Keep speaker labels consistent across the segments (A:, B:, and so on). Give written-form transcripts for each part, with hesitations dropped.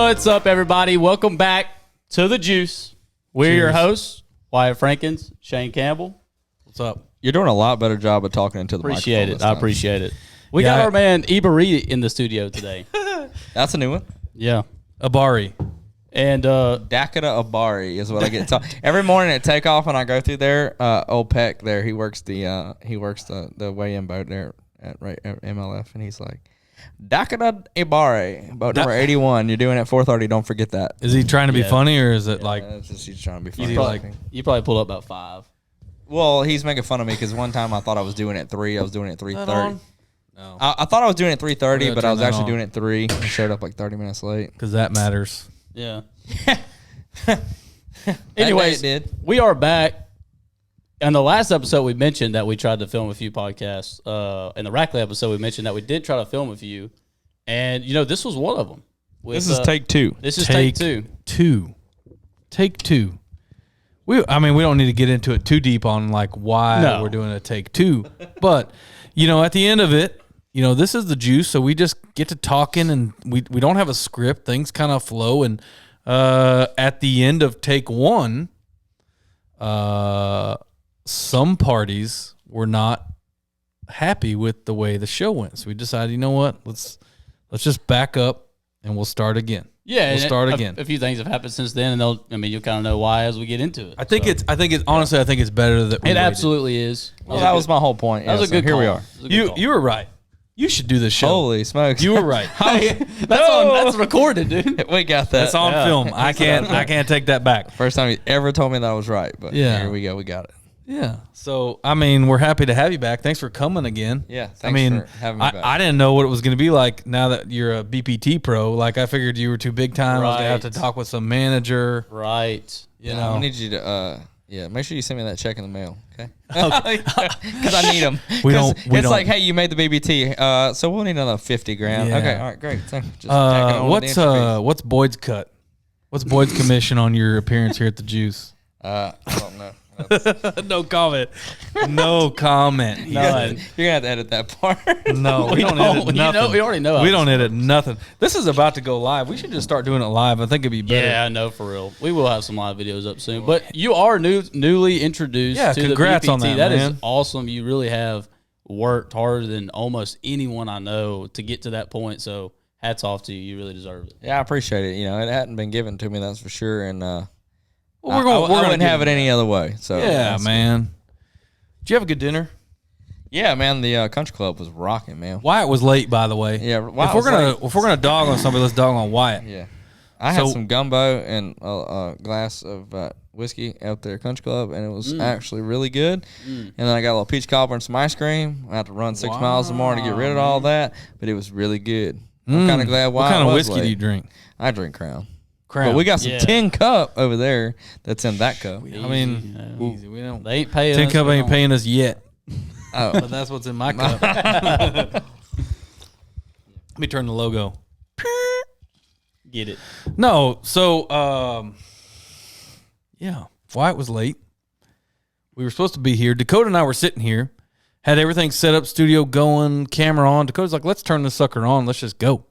A: What's up, everybody? Welcome back to The Juice. We're your hosts, Wyatt Frankins, Shane Campbell.
B: What's up?
C: You're doing a lot better job of talking into the
A: Appreciate
C: microphone.
A: it. I appreciate it. We got our man Ebare in the studio today.
C: That's a new one.
A: Yeah.
B: Abari.
A: And
C: Dakota Ebare is what I get taught. Every morning at takeoff when I go through there, old Peck there, he works the weigh-in boat there at MLF, and he's like, Dakota Ebare, boat number 81. You're doing it at 4:30. Don't forget that.
B: Is he trying to be funny, or is it
C: It's just, he's trying to be funny.
A: you probably pulled up about 5.
C: Well, he's making fun of me because one time I thought I was doing it at 3. I was doing it at 3:30.
B: No.
C: I thought I was doing it at 3:30, but I was actually doing it at 3. I showed up like 30 minutes late.
B: Because that matters.
A: Yeah. Anyways,
C: it did.
A: we are back. In the last episode, we mentioned that we tried to film a few podcasts. In the Rackley episode, we mentioned that we did try to film a few. And, this was one of them.
C: This is take 2.
A: This is take 2.
B: Take 2. We don't need to get into it too deep on why we're doing a take 2. But, at the end of it, this is the juice. So we just get to talking, and we don't have a script. Things kind of flow. And at the end of take 1, some parties were not happy with the way the show went. So we decided, you know what? Let's just back up and we'll start again.
A: Yeah,
B: we'll start again.
A: A few things have happened since then, and you'll kind of know why as we get into it.
B: I think it's honestly better that we
A: it
B: waited.
A: absolutely is.
C: Well, that was my whole point.
A: That was a good
C: here
A: call.
C: we are.
B: You were right. You should do this show.
C: Holy smokes!
B: You were right.
A: That's recorded, dude.
C: We got that.
B: That's on film. I can't take that back.
C: First time you ever told me that I was right, but here we go. We got it.
B: Yeah. So, we're happy to have you back. Thanks for coming again.
C: Yeah. Thanks for having me back.
B: I didn't know what it was going to be like now that you're a BPT Pro. I figured you were too big time. I was going to have to talk with some manager.
A: Right.
C: I need you to, make sure you send me that check in the mail, okay? Because I need them. It's like, hey, you made the BPT, so we'll need another $50,000.
B: Yeah.
C: Okay, all right, great. Just
B: what's Boyd's cut? What's Boyd's commission on your appearance here at the Juice?
C: I don't know.
B: No comment. No comment.
C: None. You're going to have to edit that part.
B: No, we don't edit nothing.
A: We already know.
B: We don't edit nothing. This is about to go live. We should just start doing it live. I think it'd be better.
A: Yeah, I know, for real. We will have some live videos up soon. But you are newly introduced to
B: congrats
A: the BPT.
B: on that,
A: That
B: man.
A: is awesome. You really have worked harder than almost anyone I know to get to that point. So hats off to you. You really deserve it.
C: Yeah, I appreciate it. It hadn't been given to me, that's for sure. And
B: Well,
C: I wouldn't have it any other way. So
B: yeah, man. Did you have a good dinner?
C: Yeah, man. The country club was rocking, man.
B: Wyatt was late, by the way.
C: Yeah,
B: if we're gonna dog on somebody, let's dog on Wyatt.
C: Yeah, I had some gumbo and a glass of whiskey out there at country club, and it was actually really good. And then I got a little peach cobbler and some ice cream. I had to run 6 miles more to get rid of all that, but it was really good. I'm kind of glad Wyatt
B: What kind of
C: was
B: whiskey
C: late.
B: do you drink?
C: I drink Crown.
B: Crown.
C: But we got some tin cup over there that's in that cup.
B: Easy. We don't.
A: They ain't paying
B: Tin
A: us.
B: cup ain't paying us yet.
C: Oh,
B: But that's what's in my cup. Let me turn the logo.
A: Get it.
B: No, so Wyatt was late. We were supposed to be here. Dakota and I were sitting here, had everything set up, studio going, camera on. Dakota's like, let's turn this sucker on. Let's just go.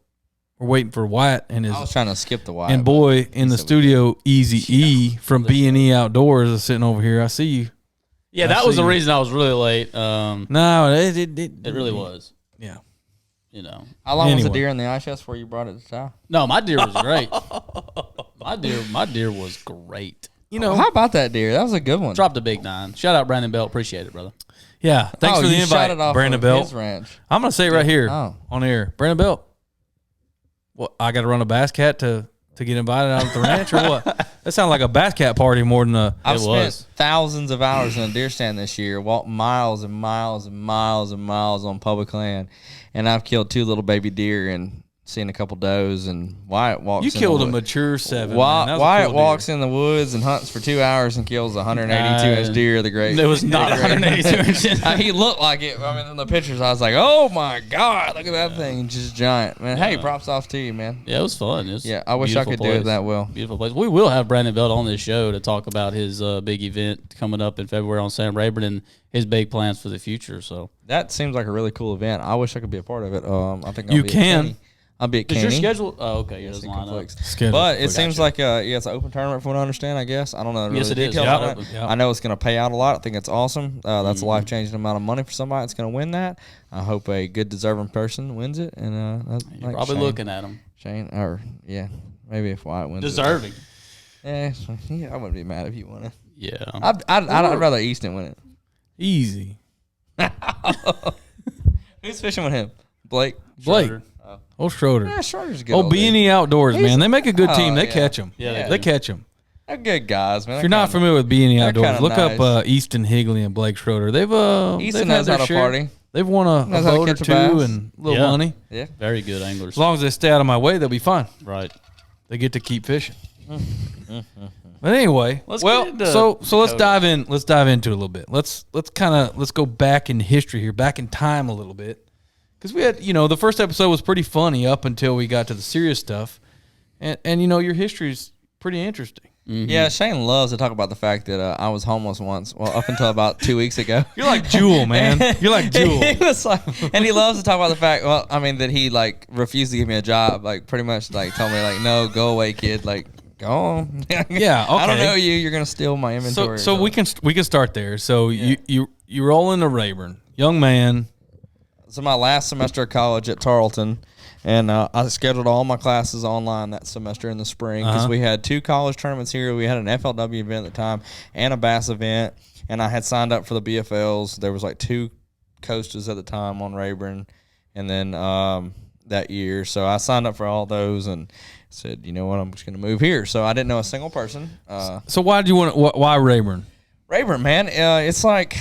B: We're waiting for Wyatt and his.
C: I was trying to skip the Wyatt.
B: And boy, in the studio, Easy E from B&E Outdoors is sitting over here. I see you.
A: Yeah, that was the reason I was really late.
B: No,
A: it really was.
B: Yeah.
C: How long was the deer in the ice chest before you brought it to town?
A: No, my deer was great. my deer was great.
C: How about that deer? That was a good one.
A: Dropped a big 9. Shout out Brandon Belt. Appreciate it, brother.
B: Yeah. Thanks for the invite, Brandon Belt.
C: His ranch.
B: I'm going to say it right here on air. Brandon Belt. What, I got to run a bass cat to get invited out at the ranch or what? That sounds like a bass cat party more than
C: I've spent thousands of hours in a deer stand this year, walked miles and miles and miles and miles on public land, and I've killed 2 little baby deer and seen a couple does. And Wyatt walks.
B: You killed a mature 7.
C: Wyatt walks in the woods and hunts for 2 hours and kills a 182-inch deer. The great.
A: It was not 182 inches.
C: He looked like it. In the pictures, I was like, "Oh my god, look at that thing, just giant, man." Hey, props off to you, man.
A: Yeah, it was fun.
C: I wish I could do it that well.
A: Beautiful place. We will have Brandon Belt on this show to talk about his big event coming up in February on Sam Rayburn and his big plans for the future. So
C: that seems like a really cool event. I wish I could be a part of it. I think
B: you can.
C: I'll be at
A: Is
C: Kenny.
A: your schedule? Oh, okay. Yeah, doesn't line up.
C: But it seems like it's an open tournament from what I understand, I guess. I don't know.
A: Yes, it is.
C: Details on it.
B: Yep.
C: I know it's going to pay out a lot. I think it's awesome. That's a life-changing amount of money for somebody that's going to win that. I hope a good, deserving person wins it. And
A: You're
C: like
A: probably
C: Shane,
A: looking at him.
C: Shane, or maybe if Wyatt wins
A: Deserving.
C: it. Yeah, I wouldn't be mad if you won it.
A: Yeah.
C: I'd rather Easton win it.
B: Easy.
C: Who's fishing with him? Blake.
A: Schroeder.
B: Old Schroeder.
C: Yeah, Schroeder's good.
B: Oh, B&E Outdoors, man. They make a good team. They
C: yeah.
B: catch them.
A: Yeah,
B: They catch them.
C: They're good guys, man.
B: If you're not familiar with B&E
C: they're
B: Outdoors,
C: kinda
B: look
C: nice.
B: up Easton Higley and Blake Schroeder. They've
C: Easton
B: had
C: knows
B: their
C: how to
B: share.
C: party.
B: They've won a
C: Knows how to
B: boat or
C: catch a
B: two
C: bass.
B: and a little money.
C: Yeah.
A: Very good anglers.
B: As long as they stay out of my way, they'll be fine.
A: Right.
B: They get to keep fishing. But anyway,
A: Let's get into
B: so let's
A: Dakota.
B: dive in. Let's dive into it a little bit. Let's go back in history here, back in time a little bit, because we had the first episode was pretty funny up until we got to the serious stuff, and your history is pretty interesting.
A: Mm-hmm.
C: Yeah, Shane loves to talk about the fact that I was homeless once. Well, up until about 2 weeks ago.
B: You're like Jewel, man. You're like Jewel.
C: He was like, and he loves to talk about the fact. Well, I mean that he like refused to give me a job. Like pretty much like told me like, no, go away, kid. Like go on.
B: Yeah, okay.
C: I don't know you. You're gonna steal my inventory.
B: So we can start there. So you roll into Rayburn, young man.
C: So my last semester of college at Tarleton. And I scheduled all my classes online that semester in the spring because we had 2 college tournaments here. We had an FLW event at the time and a bass event. And I had signed up for the BFLs. There was like 2 coasters at the time on Rayburn. And then that year. So I signed up for all those and said, you know what, I'm just going to move here. So I didn't know a single person.
B: So why do you why Rayburn?
C: Rayburn, man, it's like...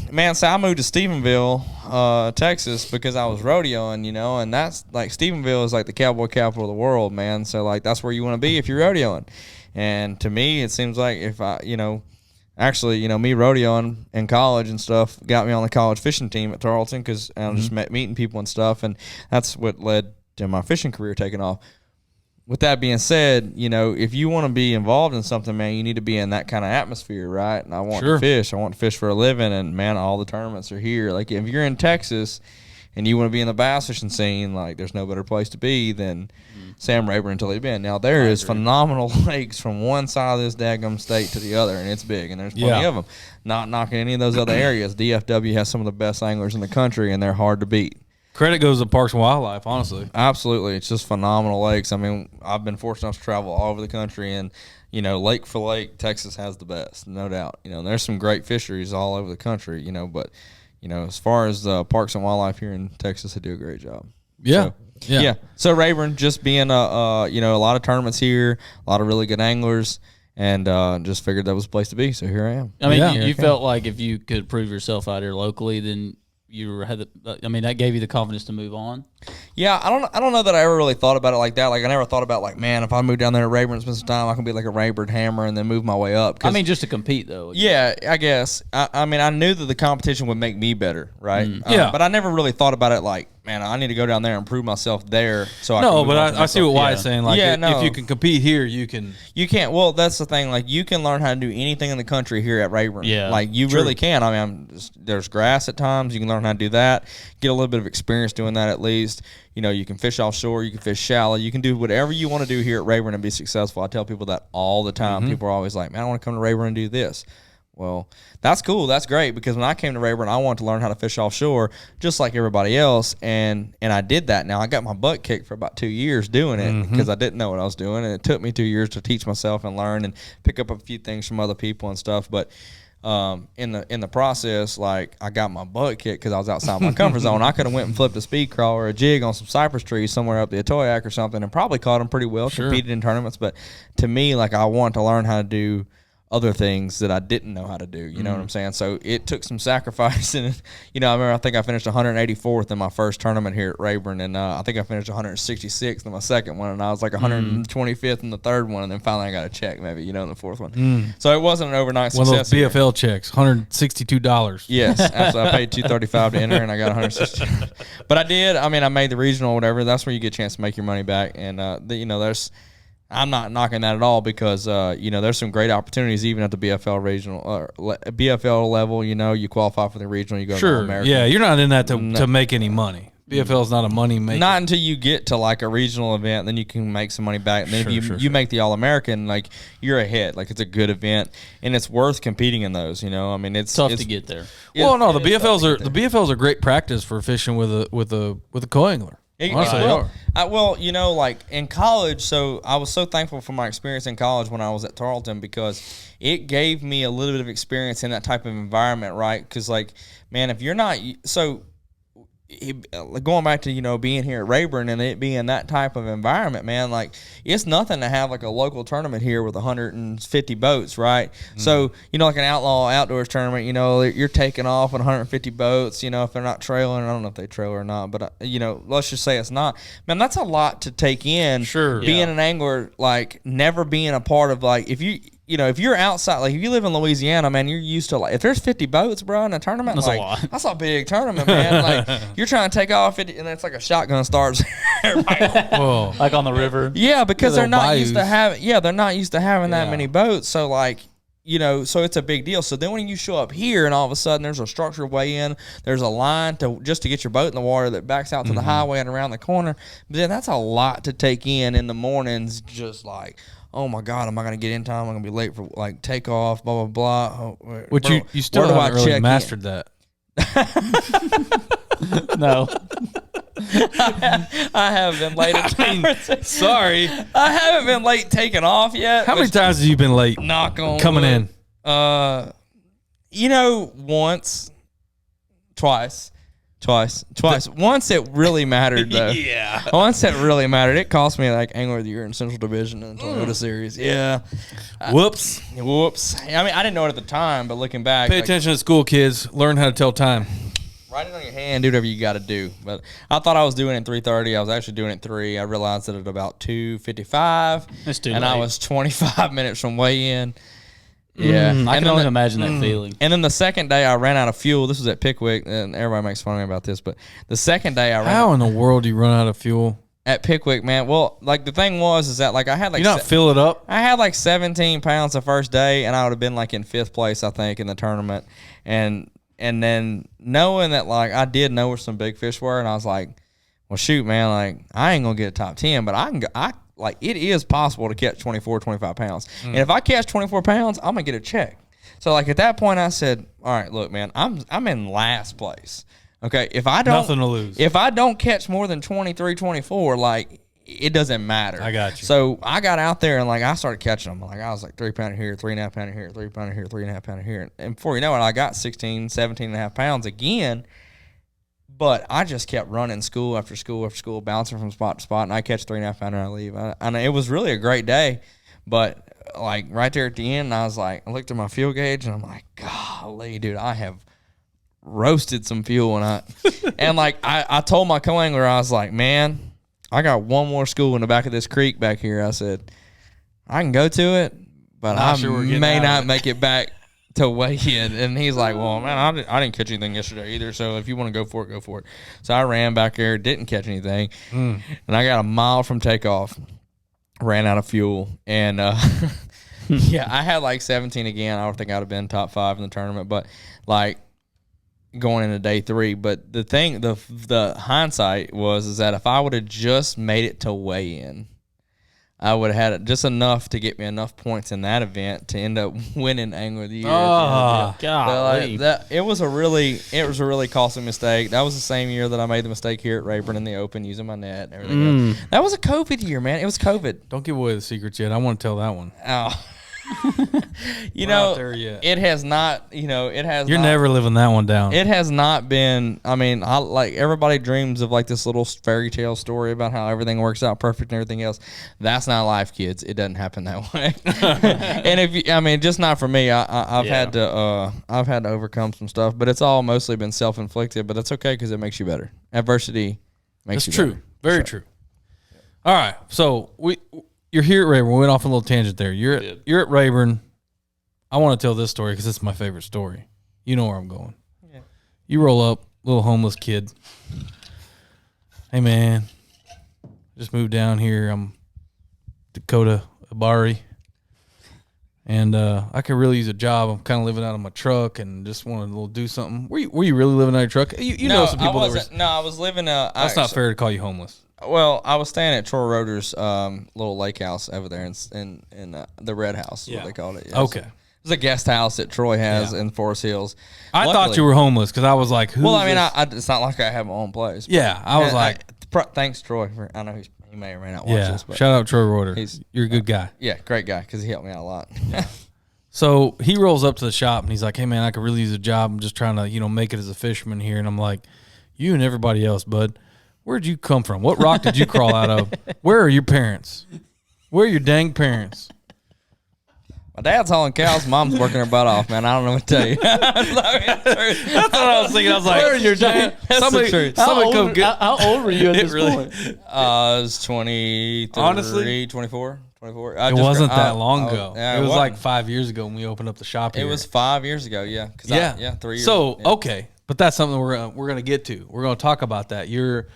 C: Man, so I moved to Stephenville, Texas, because I was rodeoing, and that's like Stephenville is like the cowboy capital of the world, man. So like that's where you want to be if you're rodeoing. And to me, it seems like if I, actually, me rodeoing in college and stuff got me on the college fishing team at Tarleton because I just met meeting people and stuff, and that's what led to my fishing career taking off. With that being said, if you want to be involved in something, man, you need to be in that kind of atmosphere, right? And I want to fish. I want to fish for a living, and, man, all the tournaments are here. Like, if you're in Texas and you want to be in the bass fishing scene, like, there's no better place to be than Sam Rayburn until he's been. Now, there is phenomenal lakes from one side of this daggum state to the other, and it's big, and there's plenty of them. Not knocking any of those other areas. DFW has some of the best anglers in the country, and they're hard to beat.
B: Credit goes to Parks and Wildlife, honestly.
C: Absolutely. It's just phenomenal lakes. I mean, I've been fortunate enough to travel all over the country, and, lake for lake, Texas has the best, no doubt. There's some great fisheries all over the country, but, as far as Parks and Wildlife here in Texas, they do a great job.
B: Yeah.
C: So Rayburn, just being, a lot of tournaments here, a lot of really good anglers, and just figured that was the place to be, so here I am.
A: I mean, you felt like if you could prove yourself out here locally, then that gave you the confidence to move on.
C: Yeah, I don't know that I ever really thought about it like that. Like I never thought about like, man, if I move down there to Rayburn and spend some time, I can be like a Rayburn hammer and then move my way up.
A: Just to compete though.
C: Yeah, I guess. I knew that the competition would make me better, right?
B: Yeah.
C: But I never really thought about it like, man, I need to go down there and prove myself there. So
B: I see what Wyatt's saying. Like, if you can compete here, you can.
C: You can't. Well, that's the thing. Like, you can learn how to do anything in the country here at Rayburn.
A: Yeah,
C: like you really can. I mean, there's grass at times. You can learn how to do that. Get a little bit of experience doing that at least. You can fish offshore. You can fish shallow. You can do whatever you want to do here at Rayburn and be successful. I tell people that all the time. People are always like, man, I want to come to Rayburn and do this. Well, that's cool. That's great because when I came to Rayburn, I wanted to learn how to fish offshore just like everybody else, and I did that. Now, I got my butt kicked for about 2 years doing it because I didn't know what I was doing, and it took me 2 years to teach myself and learn and pick up a few things from other people and stuff. But in the process, like I got my butt kicked because I was outside my comfort zone. I could have went and flipped a speed crawl or a jig on some cypress trees somewhere up the Atoyac or something and probably caught them pretty well, competed in tournaments. But to me, like I want to learn how to do other things that I didn't know how to do. You know what I'm saying? So it took some sacrifice. And, I think I finished 184th in my first tournament here at Rayburn. And I think I finished 166th in my second one. And I was like 125th in the third one. And then finally I got a check maybe, in the fourth one. So it wasn't an overnight success.
B: One of those BFL checks, $162.
C: Yes. Absolutely. I paid $235 to enter and I got 160. But I did. I mean, I made the regional or whatever. That's where you get a chance to make your money back. And, I'm not knocking that at all because there's some great opportunities even at the BFL regional BFL level. You qualify for the regional, you go to America.
B: Yeah, you're not in that to make any money. BFL is not a money maker.
C: Not until you get to like a regional event, then you can make some money back. And then if you make the All-American, like you're ahead. Like it's a good event, and it's worth competing in those. You know, I mean, it's
A: tough to get there.
B: Well, no, the BFLs are great practice for fishing with a co-angler.
C: Well, you know, like in college, so I was so thankful for my experience in college when I was at Tarleton because it gave me a little bit of experience in that type of environment, right? Because, like, man, if you're not so. Going back to, you know, being here at Rayburn and it being that type of environment, man, like it's nothing to have like a local tournament here with 150 boats, right? So, you know, like an outlaw outdoors tournament, you know, you're taking off with 150 boats, you know, if they're not trailing. I don't know if they trail or not, but, you know, let's just say it's not. Man, that's a lot to take in.
B: Sure.
C: Being an angler, like never being a part of like, you know, if you're outside, like if you live in Louisiana, man, you're used to like if there's 50 boats, bro, in a tournament,
A: that's
C: like
A: a lot.
C: that's a big tournament, man. Like you're trying to take off, and it's like a shotgun starts.
A: Like on the river.
C: Yeah, because they're not
B: bayous.
C: used to having. Yeah, they're not used to having that many boats. So like, you know, so it's a big deal. So then when you show up here, and all of a sudden there's a structured way in, there's a line just to get your boat in the water that backs out to the highway and around the corner. But then that's a lot to take in the mornings, just like. Oh my God, am I going to get in time? I'm going to be late for like takeoff, blah, blah, blah.
B: Which you still haven't really mastered that.
A: No.
C: I haven't been late.
B: Sorry.
C: I haven't been late taking off yet.
B: How many times have you been late?
C: Knock on
B: coming
C: wood.
B: in.
C: You know, once, twice. Once it really mattered, though.
B: Yeah.
C: Once it really mattered. It cost me like Angler of the Year in Central Division and Toyota Series. Yeah.
B: Whoops.
C: I mean, I didn't know it at the time, but looking back.
B: Pay attention at school, kids. Learn how to tell time.
C: Write it on your hand. Do whatever you got to do. But I thought I was doing it at 3:30. I was actually doing it at 3. I realized that at about 2:55.
A: That's too
C: and
A: late.
C: I was 25 minutes from weigh in. Yeah,
A: I can only imagine that feeling.
C: And then the second day, I ran out of fuel. This was at Pickwick, and everybody makes fun of me about this. But the second day,
B: How in the world do you run out of fuel
C: at Pickwick, man? Well, like the thing is that like I had like
B: you not fill it up?
C: I had like 17 pounds the first day, and I would have been like in 5th place, I think, in the tournament. And then knowing that like I did know where some big fish were, and I was like, well, shoot, man, like I ain't gonna get a top 10, but like it is possible to catch 24, 25 pounds. And if I catch 24 pounds, I'm gonna get a check. So like at that point I said, all right, look, man, I'm in last place. Okay. If I don't
B: Nothing to lose.
C: If I don't catch more than 23, 24, like it doesn't matter.
B: I got you.
C: So I got out there and like I started catching them. Like I was like 3 pounder here, 3.5 pounder here, 3 pounder here, 3.5 pounder here. And before you know it, I got 16, 17.5 pounds again. But I just kept running school after school after school, bouncing from spot to spot, and I catch 3.5 pounder and I leave. And it was really a great day, but like right there at the end, I was like, I looked at my fuel gauge and I'm like, golly, dude, I have roasted some fuel. And like I told my co-angler, I was like, man, I got one more school in the back of this creek back here. I said, I can go to it, but I may not make it back to weigh in. And he's like, well, man, I didn't catch anything yesterday either, so if you want to go for it, go for it. So I ran back there, didn't catch anything, and I got a mile from takeoff, ran out of fuel, and yeah, I had like 17 again. I don't think I'd have been top 5 in the tournament, but like going into day 3. But the thing, the hindsight is that if I would have just made it to weigh in, I would have had it just enough to get me enough points in that event to end up winning Angler of the Year.
A: Oh, God.
C: It was a really costly mistake. That was the same year that I made the mistake here at Rayburn in the Open using my net and everything else. That was a COVID year, man. It was COVID.
B: Don't give away the secrets yet. I want to tell that one.
C: Oh.
B: We're not there yet.
C: It has not,
B: You're never living that one down.
C: It has not been, I like everybody dreams of like this little fairy tale story about how everything works out perfect and everything else. That's not life, kids. It doesn't happen that way. And just not for me. I've had to overcome some stuff, but it's all mostly been self-inflicted, but that's okay because it makes you better. Adversity makes you better.
B: That's true. Very true. All right. So you're here at Rayburn. We went off a little tangent there. You're at Rayburn. I want to tell this story because it's my favorite story. You know where I'm going. Yeah. You roll up, little homeless kid. Hey, man. Just moved down here. I'm Dakota Ebare. and I could really use a job. I'm kind of living out of my truck and just wanted to do something. Were you really living out of your truck? You know some people that were.
C: No, I was living.
B: That's not fair to call you homeless.
C: Well, I was staying at Troy Roder's little lake house over there in the Red House, is what they called it. Yeah.
B: Okay.
C: So it's a guest house that Troy has in Forest Hills.
B: I thought you were homeless because I was like, who's
C: well, I mean,
B: this?
C: it's not like I have my own place.
B: Yeah, I was like,
C: thanks, Troy. I know he may or may not watch this. But
B: shout out Troy Roder. You're a good guy.
C: Yeah, great guy because he helped me out a lot.
B: So he rolls up to the shop and he's like, hey, man, I could really use a job. I'm just trying to, make it as a fisherman here. And I'm like, you and everybody else, bud, where'd you come from? What rock did you crawl out of? Where are your parents? Where are your dang parents?
C: My dad's hauling cows. Mom's working her butt off, man. I don't know what to tell you.
B: That's what I was thinking. I was like,
A: where are your dang?
B: Somebody come get.
A: How old were you at this point?
C: I was 23, honestly, 24.
B: It wasn't that long ago. It was like 5 years ago when we opened up the shop here.
C: It was 5 years ago, yeah. 3 years.
B: So, okay. But that's something we're gonna get to. We're gonna talk about that. You're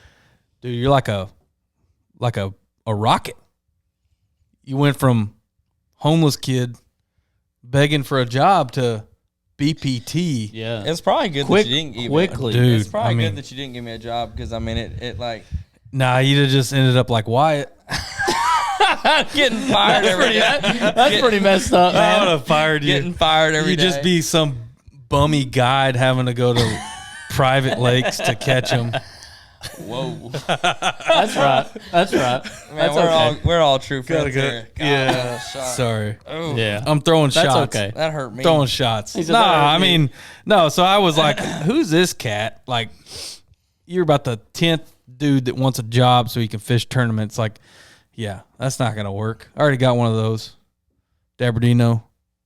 B: like a rocket. You went from homeless kid begging for a job to BPT.
A: Yeah,
C: it's probably good that you didn't give
A: quickly.
B: Dude,
C: it's probably good that you didn't give me a job because it like.
B: Nah, you'd have just ended up like Wyatt.
C: Getting fired every day.
A: That's pretty messed up, man.
B: I would have fired you.
C: Getting fired every day.
B: You'd just be some bummy guide having to go to private lakes to catch them.
C: Whoa.
A: That's right.
C: Man, we're all true friends here. God,
B: yeah. Sorry.
C: Oh.
A: Yeah.
B: I'm throwing shots.
A: Okay.
C: That hurt me.
B: Throwing shots. No, so I was like, who's this cat? Like, you're about the 10th dude that wants a job so he can fish tournaments. Like, yeah, that's not going to work. I already got one of those. Dabardino.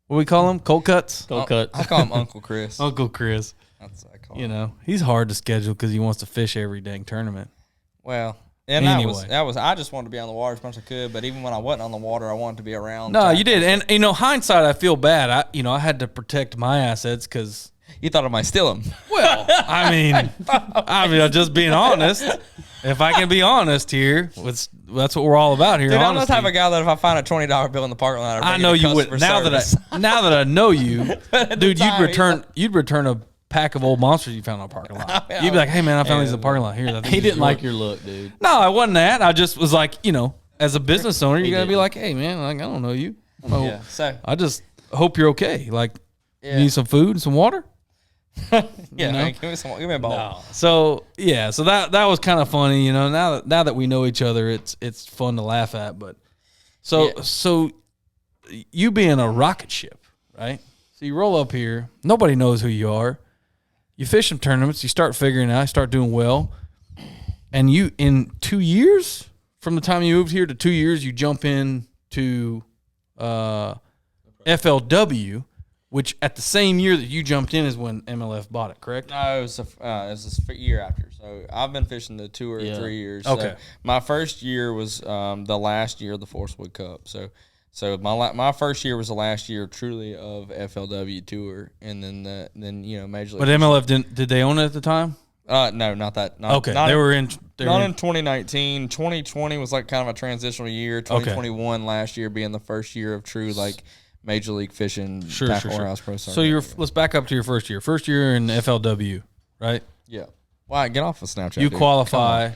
B: What do we call him? Cold cuts?
A: Cold cut.
C: I call him Uncle Chris.
B: Uncle Chris.
C: That's what I call him.
B: He's hard to schedule because he wants to fish every dang tournament.
C: Well, and
B: anyway.
C: that was I just wanted to be on the water as much as I could, but even when I wasn't on the water, I wanted to be around.
B: No, you did. And, hindsight, I feel bad. I had to protect my assets because...
C: You thought I might steal them.
B: Well, I mean, just being honest. If I can be honest here, that's what we're all about here.
C: Dude,
B: honesty.
C: I'm the type of guy that if I find a $20 bill in the parking lot,
B: I know you would. Now that I know you, dude, you'd return a pack of old monsters you found in the parking lot. You'd be like, "Hey man, I found these in the parking lot." Here,
A: he didn't like your look, dude.
B: No, I wasn't that. I just was like, as a business owner, you gotta be like, "Hey man, like I don't know you.
C: So
B: I just hope you're okay. Like, you need some food and some water."
C: Man, give me a ball.
B: No. So that was kind of funny, Now that we know each other, it's fun to laugh at. But so you being a rocket ship, right? So you roll up here, nobody knows who you are. You fish some tournaments, you start figuring out, you start doing well, and you in 2 years from the time you moved here to 2 years, you jump into FLW. Which at the same year that you jumped in is when MLF bought it, correct?
C: No, it was a year after. So I've been fishing the 2 or 3 years.
B: Okay.
C: So my first year was the last year of the FLW Cup. So my first year was the last year truly of FLW Tour, and then Major League.
B: But MLF did they own it at the time?
C: No, not that.
B: They were in
C: 2019. 2020 was like kind of a transitional year. 2021 last year being the first year of true like Major League Fishing, Warehouse Pro.
B: So let's back up to your first year. First year in FLW, right?
C: Yeah. Why get off of Snapchat?
B: You qualify.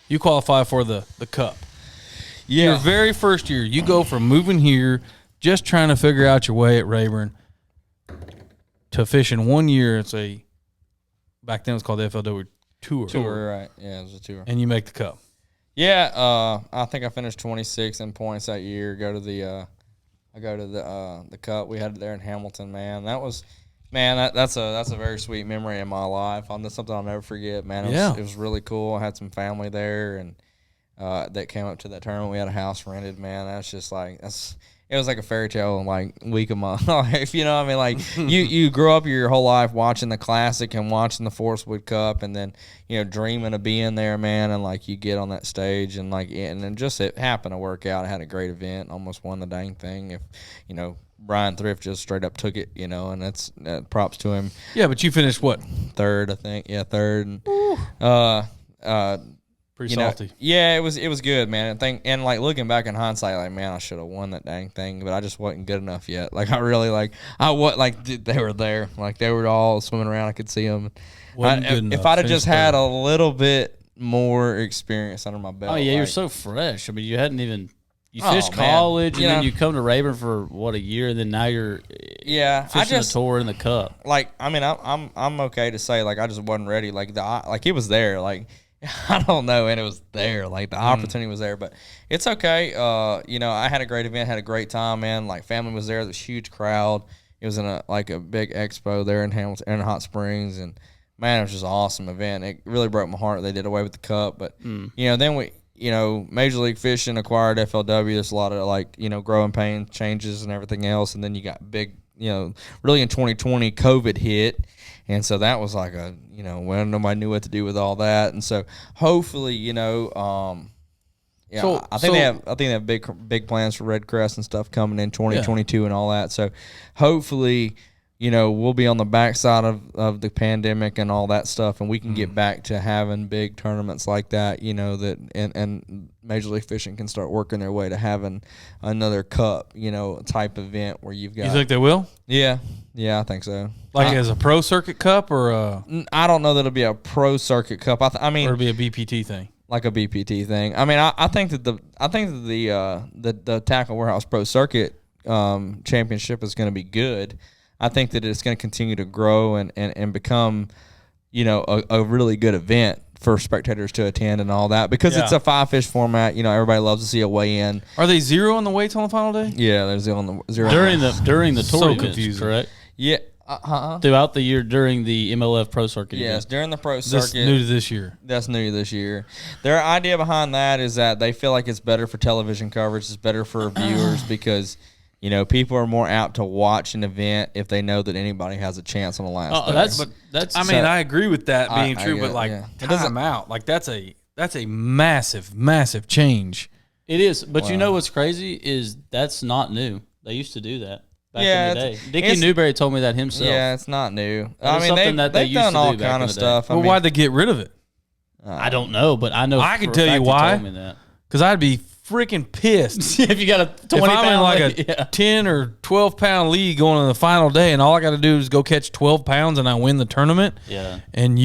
B: You qualify for the cup.
C: Yeah.
B: Your very first year, you go from moving here, just trying to figure out your way at Rayburn, to fishing 1 year. Back then it was called the FLW Tour.
C: Tour, right? Yeah, it was a tour.
B: And you make the cup.
C: Yeah. I think I finished 26 in points that year. I go to the Cup. We had it there in Hamilton, man. That's a very sweet memory in my life. That's something I'll never forget, man. It was really cool. I had some family there, and that came up to that tournament. We had a house rented, man. That's just like it was like a fairy tale like week of my life. You know what I mean? Like you grew up your whole life watching the Classic and watching the FLW Cup, and then dreaming of being there, man. And like you get on that stage, and then just it happened to work out. I had a great event, almost won the dang thing. If Brian Thrift just straight up took it, and that's props to him.
B: Yeah, but you finished what?
C: Third, I think. Yeah, third. And,
B: Pretty salty.
C: Yeah, it was good, man. And like looking back in hindsight, like man, I should have won that dang thing, but I just wasn't good enough yet. Like they were there, like they were all swimming around. I could see them. If I'd have just had a little bit more experience under my belt.
A: Oh yeah,
C: like,
A: you're so fresh. I mean, you hadn't even fished college, and then you come to Rayburn for what, a year, and then now you're fishing the tour in the Cup.
C: Like I mean, I'm okay to say like I just wasn't ready. Like it was there. Like I don't know, and it was there. Like the opportunity was there, but it's okay. I had a great event, had a great time, man. Like family was there. There was a huge crowd. It was in a big expo there in Hamilton, in Hot Springs, and man, it was just an awesome event. It really broke my heart. They did away with the Cup, but then we, Major League Fishing acquired FLW. There's a lot of growing pain changes and everything else, and then you got big, really in 2020, COVID hit. And so that was like when nobody knew what to do with all that. And so hopefully, I think they have big plans for Red Crest and stuff coming in 2022 and all that. So hopefully, we'll be on the backside of the pandemic and all that stuff, and we can get back to having big tournaments like that, and Major League Fishing can start working their way to having another Cup, type event where you've got.
B: You think they will?
C: Yeah, I think so.
B: Like as a pro circuit cup or
C: I don't know that it'll be a pro circuit cup. I mean,
B: or it'll be a BPT thing.
C: Like a BPT thing. I mean, I think that the Tackle Warehouse Pro Circuit championship is going to be good. I think that it's going to continue to grow and become, a really good event for spectators to attend and all that because it's a 5-fish format. Everybody loves to see a weigh-in.
B: Are they zero on the weights on the final day?
C: Yeah, they're zero on the
A: during the tour
B: so
A: events,
B: confusing.
A: correct?
C: Yeah.
A: Throughout the year during the MLF Pro Circuit.
C: Yes,
A: event.
C: during the Pro Circuit.
B: That's new to this year.
C: That's new to this year. Their idea behind that is that they feel like it's better for television coverage. It's better for viewers because, people are more apt to watch an event if they know that anybody has a chance on the last day.
B: I agree with that being true, but time out. Like that's a massive, massive change.
A: It is, but you know what's crazy is that's not new. They used to do that. Back in the day, Dickie Newberry told me that himself.
C: Yeah, it's not new.
A: They've
C: done all kind of stuff.
B: Well, why'd they get rid of it?
A: I don't know, but I know
B: I can tell you why. Because I'd be freaking pissed
A: if you got a 20
B: if I'm
A: pound
B: in like a 10 or 12 pound league going to the final day, and all I got to do is go catch 12 pounds and I win the tournament.
A: Yeah,
B: and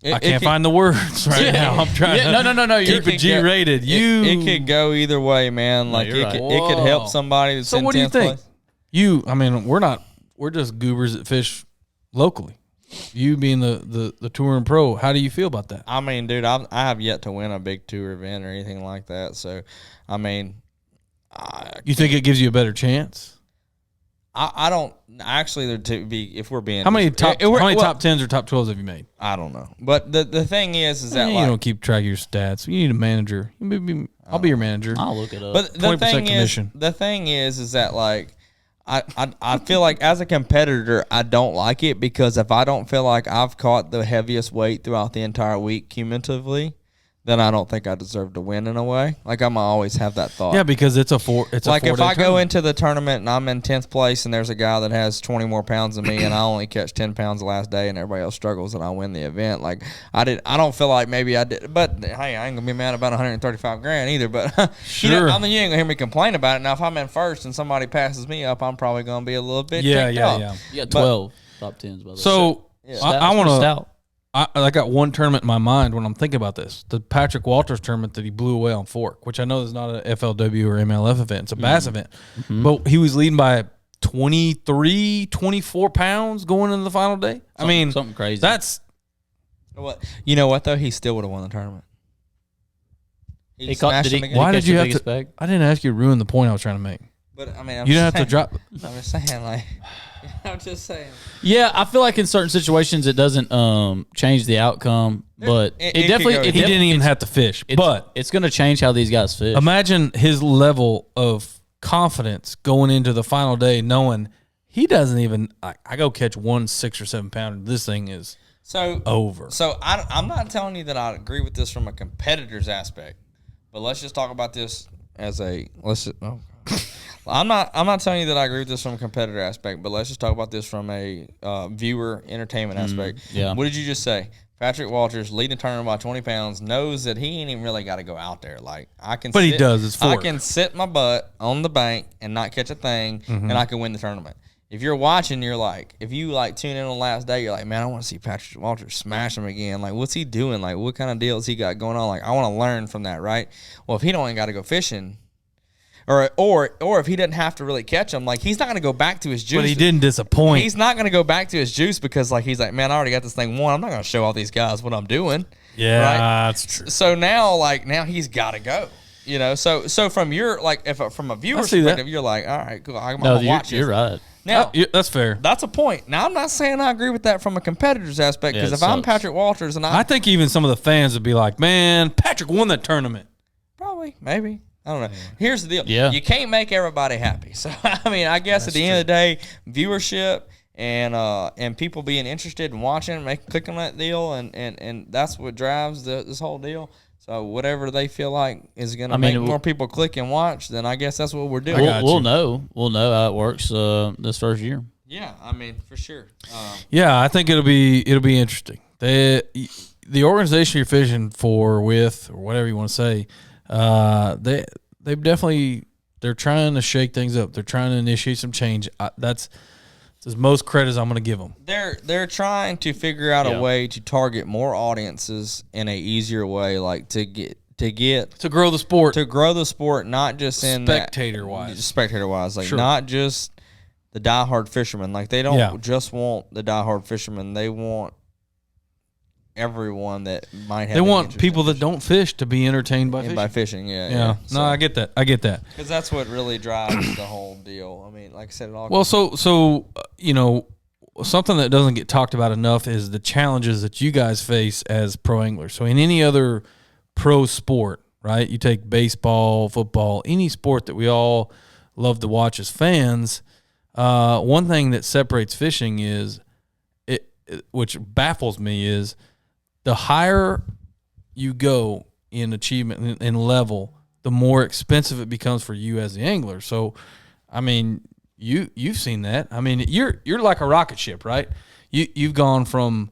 B: I can't find the words right now. I'm trying to
A: no.
B: Keep it G-rated.
C: It could go either way, man. Like it could help somebody that's in 10th place. So what do you think? We're just goobers that fish locally. You being the touring pro, how do you feel about that? I mean, dude, I have yet to win a big tour event or anything like that. So, I mean,
B: you think it gives you a better chance?
C: I don't actually. If we're being
B: how many top 10s or top 12s have you made?
C: I don't know, but the thing is that
B: you don't keep track of your stats. You need a manager. I'll be your manager.
A: I'll look it up.
C: But the thing is that like I feel like as a competitor, I don't like it because if I don't feel like I've caught the heaviest weight throughout the entire week cumulatively, then I don't think I deserve to win in a way. Like I'm always have that thought.
B: Yeah, because it's if
C: I go into the tournament and I'm in 10th place and there's a guy that has 20 more pounds than me and I only catch 10 pounds the last day and everybody else struggles and I win the event. Like I don't feel like maybe I did, but hey, I ain't gonna be mad about $135,000 either. But
B: sure,
C: you ain't gonna hear me complain about it. Now if I'm in first and somebody passes me up, I'm probably gonna be a little bit ticked off.
A: You got 12 top 10s. By the way.
B: So I want to. I got one tournament in my mind when I'm thinking about this. The Patrick Walters tournament that he blew away on Fork, which I know is not an FLW or MLF event. It's a bass event. Mm-hmm. But he was leading by 23, 24 pounds going into the final day.
A: Something crazy.
B: That's
C: what. You know what, though? He still would have won the tournament.
B: Why did you have to? Bag? I didn't ask you to ruin the point I was trying to make.
C: But, you
B: didn't have to drop.
C: I'm just saying, like... I'm just saying.
A: Yeah, I feel like in certain situations it doesn't change the outcome, but he didn't
B: even have to fish. But
A: it's going to change how these guys fish.
B: Imagine his level of confidence going into the final day, knowing he doesn't even. I go catch 1 6 or 7 pounder. This thing is over.
C: So I'm not telling you that I agree with this from a competitor's aspect, but let's just talk about this as a I'm not telling you that I agree with this from a competitor aspect, but let's just talk about this from a viewer entertainment aspect.
A: Yeah.
C: What did you just say? Patrick Walters leading the tournament by 20 pounds, knows that he ain't even really got to go out there. Like,
B: But he does. It's fork.
C: I can sit my butt on the bank and not catch a thing, and I can win the tournament. If you're watching, you're like, if you like tune in on the last day, you're like, man, I want to see Patrick Walters smash him again. Like, what's he doing? Like, what kind of deals he got going on? Like, I want to learn from that, right? Well, if he don't got to go fishing, or if he doesn't have to really catch him, like, he's not going to go back to his juice.
B: But he didn't disappoint.
C: He's not going to go back to his juice because, like, he's like, man, I already got this thing won. I'm not going to show all these guys what I'm doing.
B: Yeah,
C: right?
B: that's true.
C: So now he's got to go. You know, so from your, like, from a viewer's perspective, you're like, all right, cool. I'm going to watch this.
A: You're right.
C: Now,
B: that's fair.
C: That's a point. Now, I'm not saying I agree with that from a competitor's aspect, because if I'm Patrick Walters and
B: I think even some of the fans would be like, man, Patrick won that tournament.
C: Probably, maybe. I don't know. Here's the deal.
A: Yeah.
C: You can't make everybody happy. So, I mean, I guess at the end of the day, viewership and people being interested in watching, clicking on that deal, and that's what drives this whole deal. So whatever they feel like is going to make more people click and watch, then I guess that's what we're doing.
A: We'll know how it works this first year.
C: Yeah, I mean, for sure.
B: Yeah, I think it'll be interesting. The organization you're fishing with, or whatever you want to say, they've definitely, they're trying to shake things up. They're trying to initiate some change. That's as most credit I'm going to give them.
C: They're trying to figure out a way to target more audiences in a easier way, like to
B: grow the sport,
C: not just in
B: spectator wise,
C: like not just the diehard fishermen. Like, they don't just want the diehard fishermen. They want everyone that might have.
B: They want people that don't fish to be entertained by
C: fishing.
B: Yeah. No, I get that.
C: Because that's what really drives the whole deal. I mean, like I said, it all.
B: Well, so you know, something that doesn't get talked about enough is the challenges that you guys face as pro anglers. So in any other pro sport, right? You take baseball, football, any sport that we all love to watch as fans. One thing that separates fishing is which baffles me is, the higher you go in achievement and level, the more expensive it becomes for you as the angler. So, I mean, you've seen that. I mean, you're like a rocket ship, right? You've gone from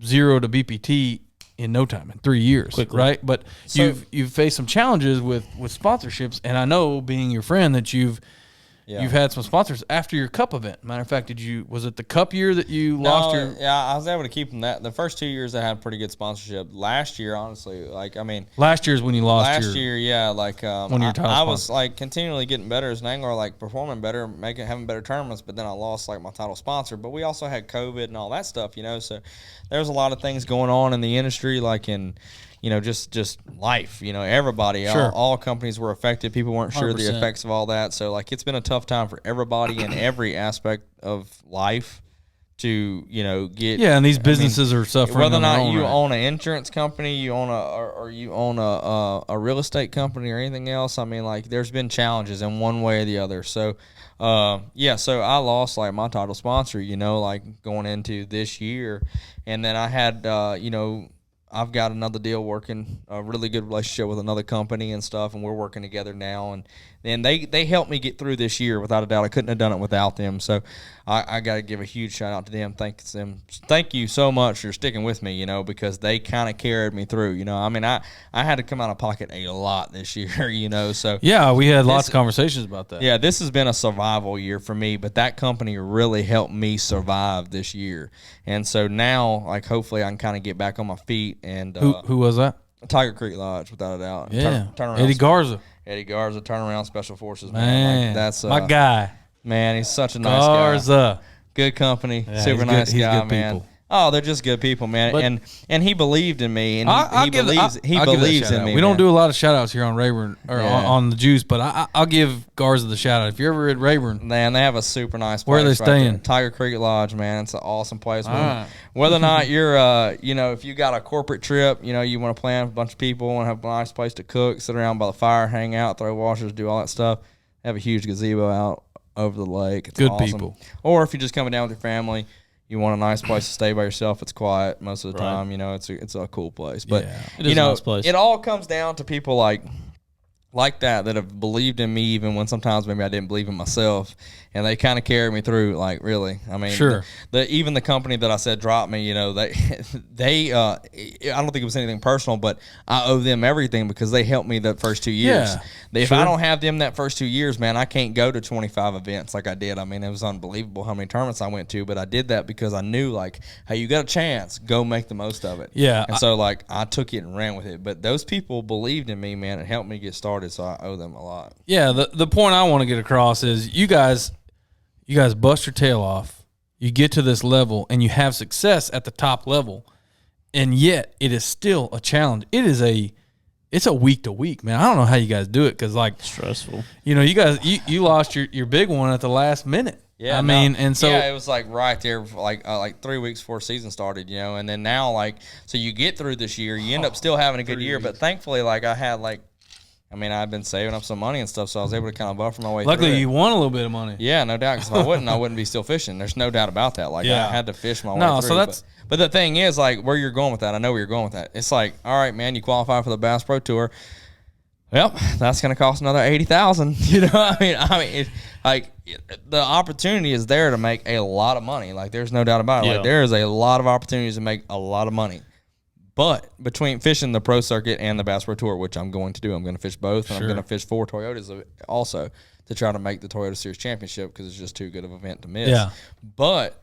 B: 0 to BPT in no time, in 3 years, quickly, right? But you've faced some challenges with sponsorships, and I know, being your friend, that you've had some sponsors after your Cup event. Matter of fact, was it the Cup year that you lost your?
C: Yeah, I was able to keep them that. The first 2 years I had pretty good sponsorship. Last year, honestly,
B: last year is when you lost.
C: Last year, yeah, I was like continually getting better as an angler, like performing better, having better tournaments. But then I lost like my title sponsor. But we also had COVID and all that stuff, you know. So there's a lot of things going on in the industry, like in, you know, just life, you know, everybody, all companies were affected. People weren't sure 100%. The effects of all that. So, like, it's been a tough time for everybody in every aspect of life to, you know, get.
B: Yeah, and these businesses are suffering.
C: Whether or not you own an insurance company, you own a real estate company or anything else, I mean, like, there's been challenges in one way or the other. So, so I lost, like, my title sponsor, you know, like, going into this year. And then I had, you know, I've got another deal working, a really good relationship with another company and stuff, and we're working together now. And then they helped me get through this year, without a doubt. I couldn't have done it without them. So I got to give a huge shout out to them. Thank you so much for sticking with me, you know, because they kind of carried me through. You know, I mean, I had to come out of pocket a lot this year, you know. So
B: yeah, we had lots of conversations about that.
C: Yeah, this has been a survival year for me, but that company really helped me survive this year. And so now, like, hopefully I can kind of get back on my feet. And
B: who was that?
C: Tiger Creek Lodge, without a doubt.
B: Yeah, Eddie Garza,
C: Turnaround Special Forces, man. Like, that's
B: my guy.
C: Man, he's such a nice guy.
B: Garza,
C: good company, super nice guy, man. People. Oh, they're just good people, man. But, and he believed in me, and he believes in me.
B: We don't do a lot of shout outs here on Rayburn or on the Juice, but I'll give Garza the shout out. If you're ever at Rayburn,
C: man, they have a super nice place.
B: Where are they staying?
C: Tiger Creek Lodge, man. It's an awesome place. Whether or not you're, you know, if you got a corporate trip, you know, you want to plan with a bunch of people, want to have a nice place to cook, sit around by the fire, hang out, throw washers, do all that stuff. They have a huge gazebo out over the lake. It's
B: good
C: awesome.
B: People.
C: Or if you're just coming down with your family, you want a nice place to stay by yourself. It's quiet most of the time. You know, it's a cool place. But,
A: it is
C: you know,
A: a nice place.
C: It all comes down to people like like that have believed in me even when sometimes maybe I didn't believe in myself, and they kind of carried me through. Like, really, I mean,
B: sure.
C: Even the company that I said dropped me, you know, they I don't think it was anything personal, but I owe them everything because they helped me the first 2 years.
B: Yeah,
C: If I don't have them that first 2 years, man, I can't go to 25 events like I did. I mean, it was unbelievable how many tournaments I went to, but I did that because I knew, like, hey, you got a chance, go make the most of it.
B: Yeah.
C: And so, like, I took it and ran with it. But those people believed in me, man. It helped me get started, so I owe them a lot.
B: Yeah, the point I want to get across is you guys bust your tail off. You get to this level and you have success at the top level, and yet it is still a challenge. It's a week to week, man. I don't know how you guys do it because, like,
A: stressful.
B: You know, you guys you lost your big one at the last minute.
C: Yeah, and so it was like right there, like 3 weeks before season started, you know, and then now, like, so you get through this year, you end up still having a good year, but thankfully, like, I had, like, I mean, I've been saving up some money and stuff, so I was able to kind of buffer my way.
B: Luckily,
C: through
B: you won a little bit of money.
C: Yeah, no doubt. Because if I wouldn't be still fishing. There's no doubt about that. Like, I had to fish my way through.
B: So that's.
C: But the thing is, like, where you're going with that, I know where you're going with that. It's like, all right, man, you qualify for the Bass Pro Tour. Well, that's going to cost another $80,000. You know, the opportunity is there to make a lot of money. Like, there's no doubt about it.
A: Yeah.
C: Like, there is a lot of opportunities to make a lot of money. But between fishing the Pro Circuit and the Bass Pro Tour, which I'm going to do, I'm going to fish both, and I'm going to fish 4 Toyotas also to try to make the Toyota Series Championship because it's just too good of an event to miss.
B: Yeah.
C: But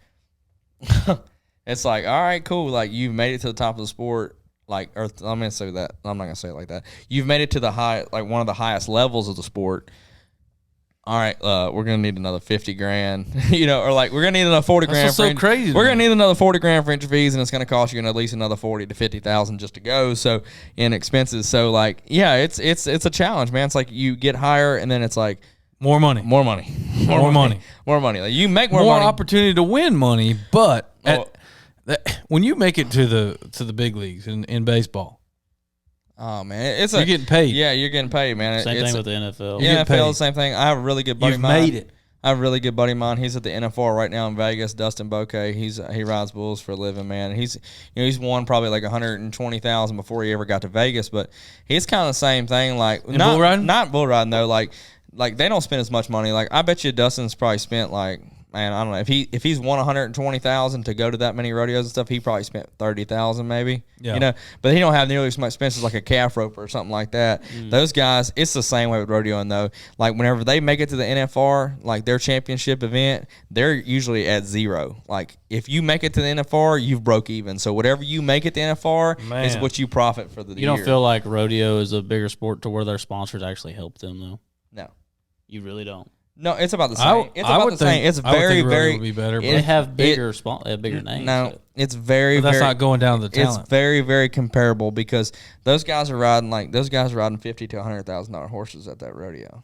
C: it's like, all right, cool. Like, you've made it to the top of the sport. Like, or I'm going to say that. I'm not going to say it like that. You've made it to the one of the highest levels of the sport. All right, we're gonna need another $50,000, you know, or like we're gonna need another $40,000.
B: That's so crazy.
C: We're gonna need another $40,000 for entry fees, and it's gonna cost you at least another $40,000 to $50,000 just to go. So in expenses, so like, yeah, it's a challenge, man. It's like you get higher, and then it's like
B: more money.
C: Like, you make more money.
B: Opportunity to win money, but when you make it to the big leagues in baseball.
C: Oh, man.
B: You're getting paid.
C: Yeah, you're getting paid, man.
A: Same thing with the NFL.
C: NFL, the same thing. I have a really good buddy of mine.
B: You've made it.
C: I have a really good buddy of mine. He's at the NFR right now in Vegas, Dustin Bouquet. He rides bulls for a living, man. He's won probably like $120,000 before he ever got to Vegas, but he's kind of the same thing. Like,
B: bull riding?
C: Not bull riding, though. Like they don't spend as much money. Like, I bet you Dustin's probably spent like, man, I don't know, if he's won $120,000 to go to that many rodeos and stuff, he probably spent $30,000 maybe.
B: Yeah.
C: You know, but he don't have nearly as much expenses like a calf roper or something like that. Those guys, it's the same way with rodeoing though. Like, whenever they make it to the NFR, like their championship event, they're usually at zero. Like, if you make it to the NFR, you've broke even. So whatever you make at the NFR is what you profit for the year.
A: You don't feel like rodeo is a bigger sport to where their sponsors actually help them though?
C: No.
A: You really don't.
C: No, it's about the same. It's about the same. It's very, very.
B: Would be better.
A: They have bigger names.
C: No, it's very.
B: But that's
C: very,
B: not going down to the talent.
C: It's very, very comparable because those guys are riding $50,000 to $100,000 horses at that rodeo.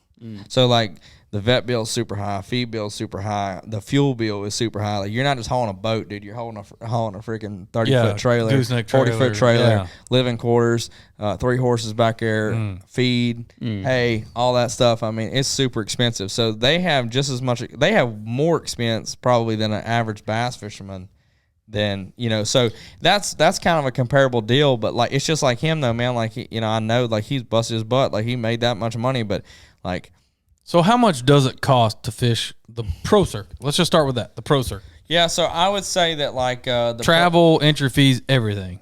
C: So like the vet bill is super high, feed bill is super high, the fuel bill is super high. Like, you're not just hauling a boat, dude. You're hauling a freaking 30-foot trailer,
B: gooseneck trailer,
C: 40-foot trailer, living quarters, 3 horses back there, feed, hay, all that stuff. I mean, it's super expensive. So they have just as much. They have more expense probably than an average bass fisherman. Then, you know, so that's kind of a comparable deal. But like, it's just like him though, man. Like, I know like he's busted his butt. Like, he made that much money, but like.
B: So how much does it cost to fish the Pro Circuit? Let's just start with that, the Pro Circuit.
C: Yeah, so I would say that like the
B: travel, entry fees, everything.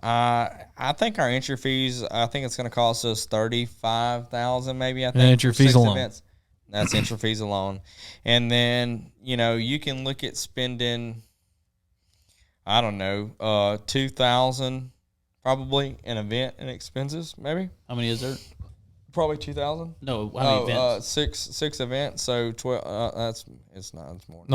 C: I think our entry fees. I think it's going to cost us $35,000 maybe. I think
B: and entry fees alone.
C: Events. That's entry fees alone, and then you can look at spending. I don't know, $2,000 probably an event and expenses maybe.
A: How many is there?
C: Probably 2,000.
A: No, how many events?
C: Six events. So 12. It's more.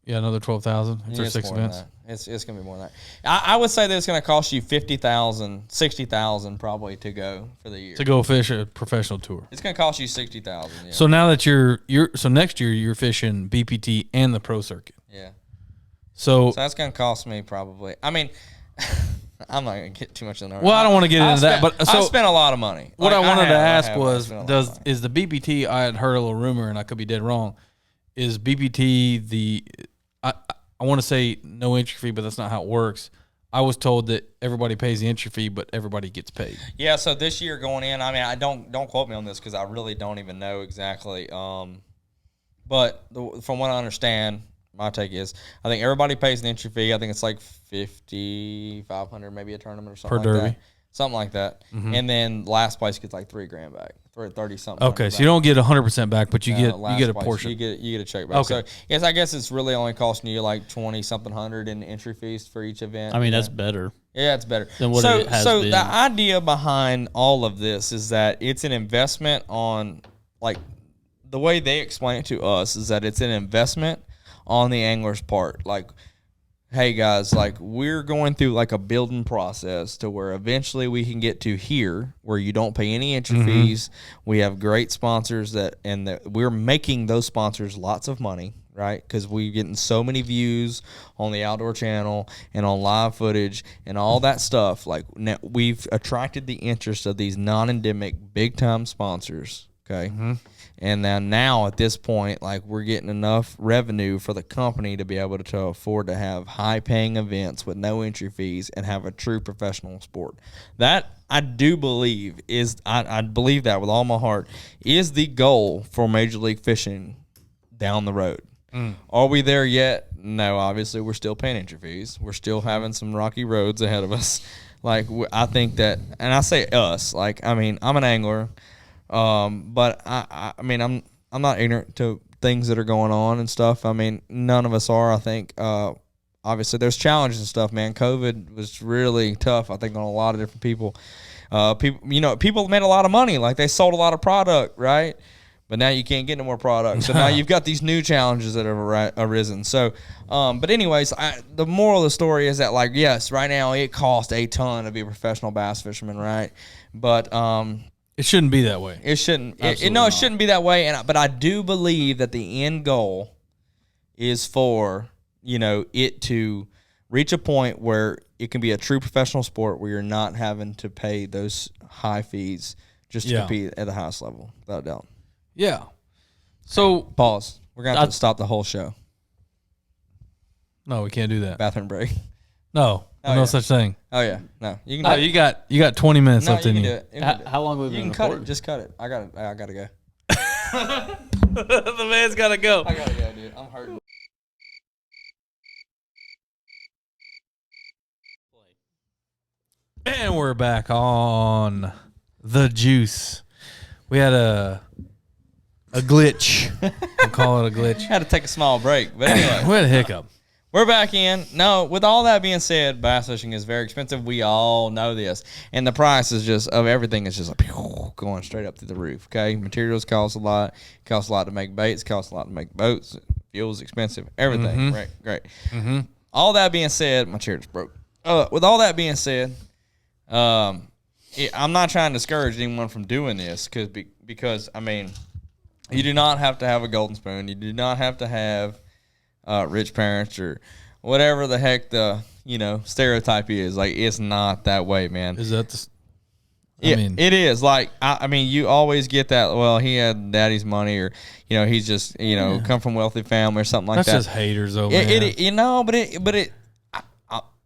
B: Another 12,000. If there's 6 events.
C: It's gonna be more than that. I would say that it's gonna cost you $50,000, $60,000 probably to go for the year.
B: To go fish a professional tour.
C: It's gonna cost you $60,000. Yeah.
B: So now that so next year you're fishing BPT and the Pro Circuit.
C: Yeah.
B: So
C: that's gonna cost me probably. I mean. I'm not gonna get too much in there.
B: Well, I don't want to get into that, but
C: I spent a lot of money.
B: What I wanted to ask was, is the BPT? I had heard a little rumor, and I could be dead wrong. Is BPT I want to say no entry fee, but that's not how it works. I was told that everybody pays the entry fee, but everybody gets paid.
C: Yeah, so this year going in, I mean, I don't quote me on this because I really don't even know exactly. But from what I understand, my take is I think everybody pays an entry fee. I think it's like $5,500, maybe a tournament or something
B: Per
C: like
B: derby.
C: that. Something like that. And then last place gets like $3,000 back, 30 something.
B: Okay, so you don't get 100% back, but you get a
C: place,
B: portion.
C: You get a check back.
B: Okay.
C: So yes, I guess it's really only costing you like 20 something hundred in entry fees for each event.
A: I mean, that's better.
C: Yeah, it's better
A: than what it has
C: so
A: been.
C: the idea behind all of this is that it's an investment on, like, the way they explain it to us is that it's an investment on the angler's part. Like, hey guys, like, we're going through like a building process to where eventually we can get to here where you don't pay any entry fees. We have great sponsors we're making those sponsors lots of money, right? Because we're getting so many views on the Outdoor Channel and on live footage and all that stuff. Like, now we've attracted the interest of these non-endemic big time sponsors. Okay. And then now at this point, like, we're getting enough revenue for the company to be able to afford to have high-paying events with no entry fees and have a true professional sport. That, I do believe, I believe that with all my heart, is the goal for Major League Fishing down the road. Are we there yet? No, obviously we're still paying entry fees. We're still having some rocky roads ahead of us. Like, I think that, and I say us, like, I mean, I'm an angler. But I mean, I'm not ignorant to things that are going on and stuff. I mean, none of us are. I think, obviously there's challenges and stuff, man. COVID was really tough, I think, on a lot of different people. People made a lot of money. Like, they sold a lot of product, right? But now you can't get no more product. So now you've got these new challenges that have arisen. So, but anyways, the moral of the story is that, like, yes, right now it costs a ton to be a professional bass fisherman, right? But,
B: It shouldn't be that way.
C: it shouldn't. It shouldn't be that way. But I do believe that the end goal is for, it to reach a point where it can be a true professional sport where you're not having to pay those high fees just to compete at the highest level, without a doubt.
B: Yeah. So
C: Pause. We're gonna have to stop the whole show.
B: No, we can't do that.
C: Bathroom break.
B: No, no such thing.
C: Oh yeah, no. You can.
B: No, you got 20 minutes left in you.
A: How long have we
C: You
A: been
C: can cut
A: recording?
C: it. Just cut it. I gotta go.
B: The man's gotta go.
C: I gotta go, dude. I'm hurting.
B: And we're back on the juice. We had a glitch. We'll call it a glitch.
C: Had to take a small break, but anyway.
B: We had a hiccup.
C: We're back in. No, with all that being said, bass fishing is very expensive. We all know this. And the price is just, of everything is just like going straight up through the roof, okay? Materials cost a lot. It costs a lot to make baits. It costs a lot to make boats. Fuel's expensive. Everything. Right, great. All that being said, my chair just broke. With all that being said, I'm not trying to discourage anyone from doing this because, I mean, you do not have to have a golden spoon. You do not have to have rich parents or whatever the heck the stereotype is. Like, it's not that way, man.
B: Is that the?
C: It is. Like, I mean, you always get that. Well, he had daddy's money, or he's just come from wealthy family or something like that.
B: That's just haters, though, man.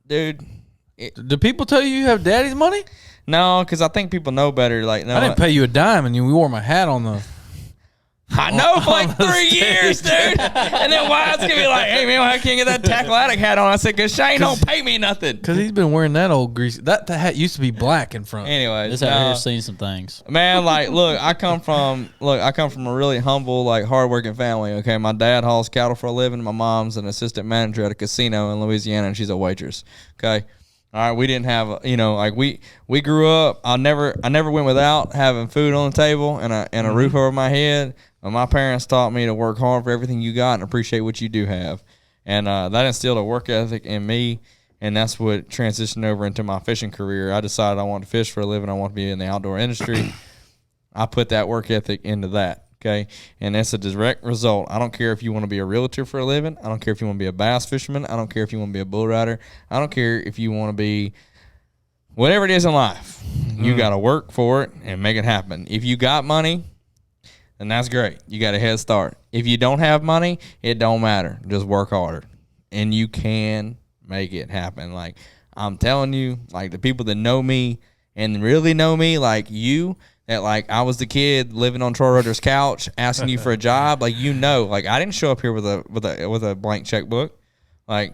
C: Dude.
B: Do people tell you have daddy's money?
C: No, because I think people know better. Like, no,
B: I didn't pay you a dime, and you wore my hat on the.
C: I know for like 3 years, dude. And then Wyatt's gonna be like, "Hey man, why can't you get that tackle addict hat on?" I said, "Cause Shane don't pay me nothing."
B: Cause he's been wearing that old greasy. That hat used to be black in front.
C: Anyways,
A: This out here seen some things,
C: man. Like, look, I come from a really humble, like, hardworking family. Okay, my dad hauls cattle for a living. My mom's an assistant manager at a casino in Louisiana, and she's a waitress. Okay. All right, we didn't have, we grew up. I never went without having food on the table and a roof over my head. But my parents taught me to work hard for everything you got and appreciate what you do have, and that instilled a work ethic in me, and that's what transitioned over into my fishing career. I decided I wanted to fish for a living. I want to be in the outdoor industry. I put that work ethic into that. Okay, and that's a direct result. I don't care if you want to be a realtor for a living. I don't care if you want to be a bass fisherman. I don't care if you want to be a bull rider. I don't care if you want to be whatever it is in life. You got to work for it and make it happen. If you got money, then that's great. You got a head start. If you don't have money, it don't matter. Just work harder, and you can make it happen. Like, I'm telling you, like, the people that know me and really know me, like you, that, like, I was the kid living on Troy Rogers' couch asking you for a job. Like, like, I didn't show up here with a blank checkbook. Like,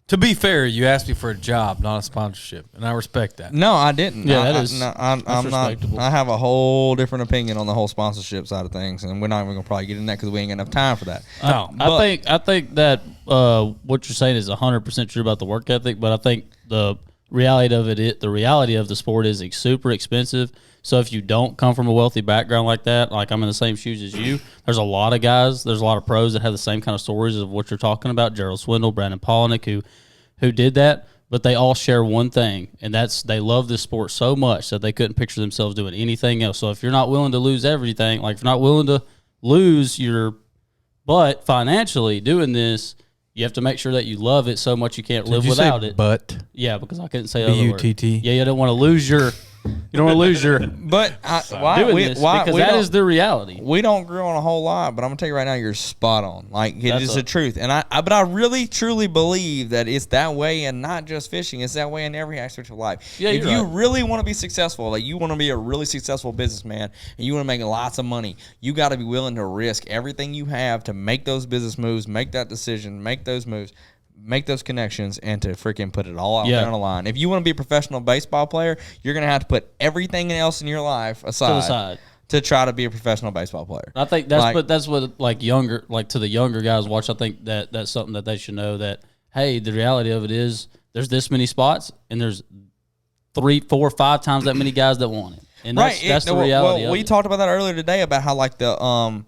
B: to be fair, you asked me for a job, not a sponsorship, and I respect that.
C: no, I didn't.
A: Yeah,
C: that's respectable. I have a whole different opinion on the whole sponsorship side of things, and we're not even gonna probably get in that because we ain't got enough time for that.
B: No,
A: I think that what you're saying is 100% true about the work ethic, but I think the reality of the sport is it's super expensive. So if you don't come from a wealthy background like that, like I'm in the same shoes as you, there's a lot of guys, there's a lot of pros that have the same kind of stories of what you're talking about. Gerald Swindle, Brandon Polnick, who did that, but they all share one thing, and that's they love this sport so much that they couldn't picture themselves doing anything else. So if you're not willing to lose everything, like if you're not willing to lose your butt financially doing this, you have to make sure that you love it so much you can't live without it.
B: But
A: yeah, because I couldn't say other word.
B: BUTT.
A: Yeah, you don't want to lose your. You don't want to lose your.
C: But
A: because that is the reality.
C: We don't agree on a whole lot, but I'm gonna tell you right now, you're spot on. Like, it is the truth, and but I really truly believe that it's that way, and not just fishing. It's that way in every aspect of life.
A: Yeah,
C: if you really want to be successful, like you want to be a really successful businessman, and you want to make lots of money, you got to be willing to risk everything you have to make those business moves, make that decision, make those moves, make those connections, and to freaking put it all out there on the line. If you want to be a professional baseball player, you're going to have to put everything else in your life aside to try to be a professional baseball player.
A: I think that's what to the younger guys watch. I think that's something that they should know, that, hey, the reality of it is there's this many spots and there's 3, 4, 5 times that many guys that want it. And that's the reality of it.
C: We talked about that earlier today about how, like, the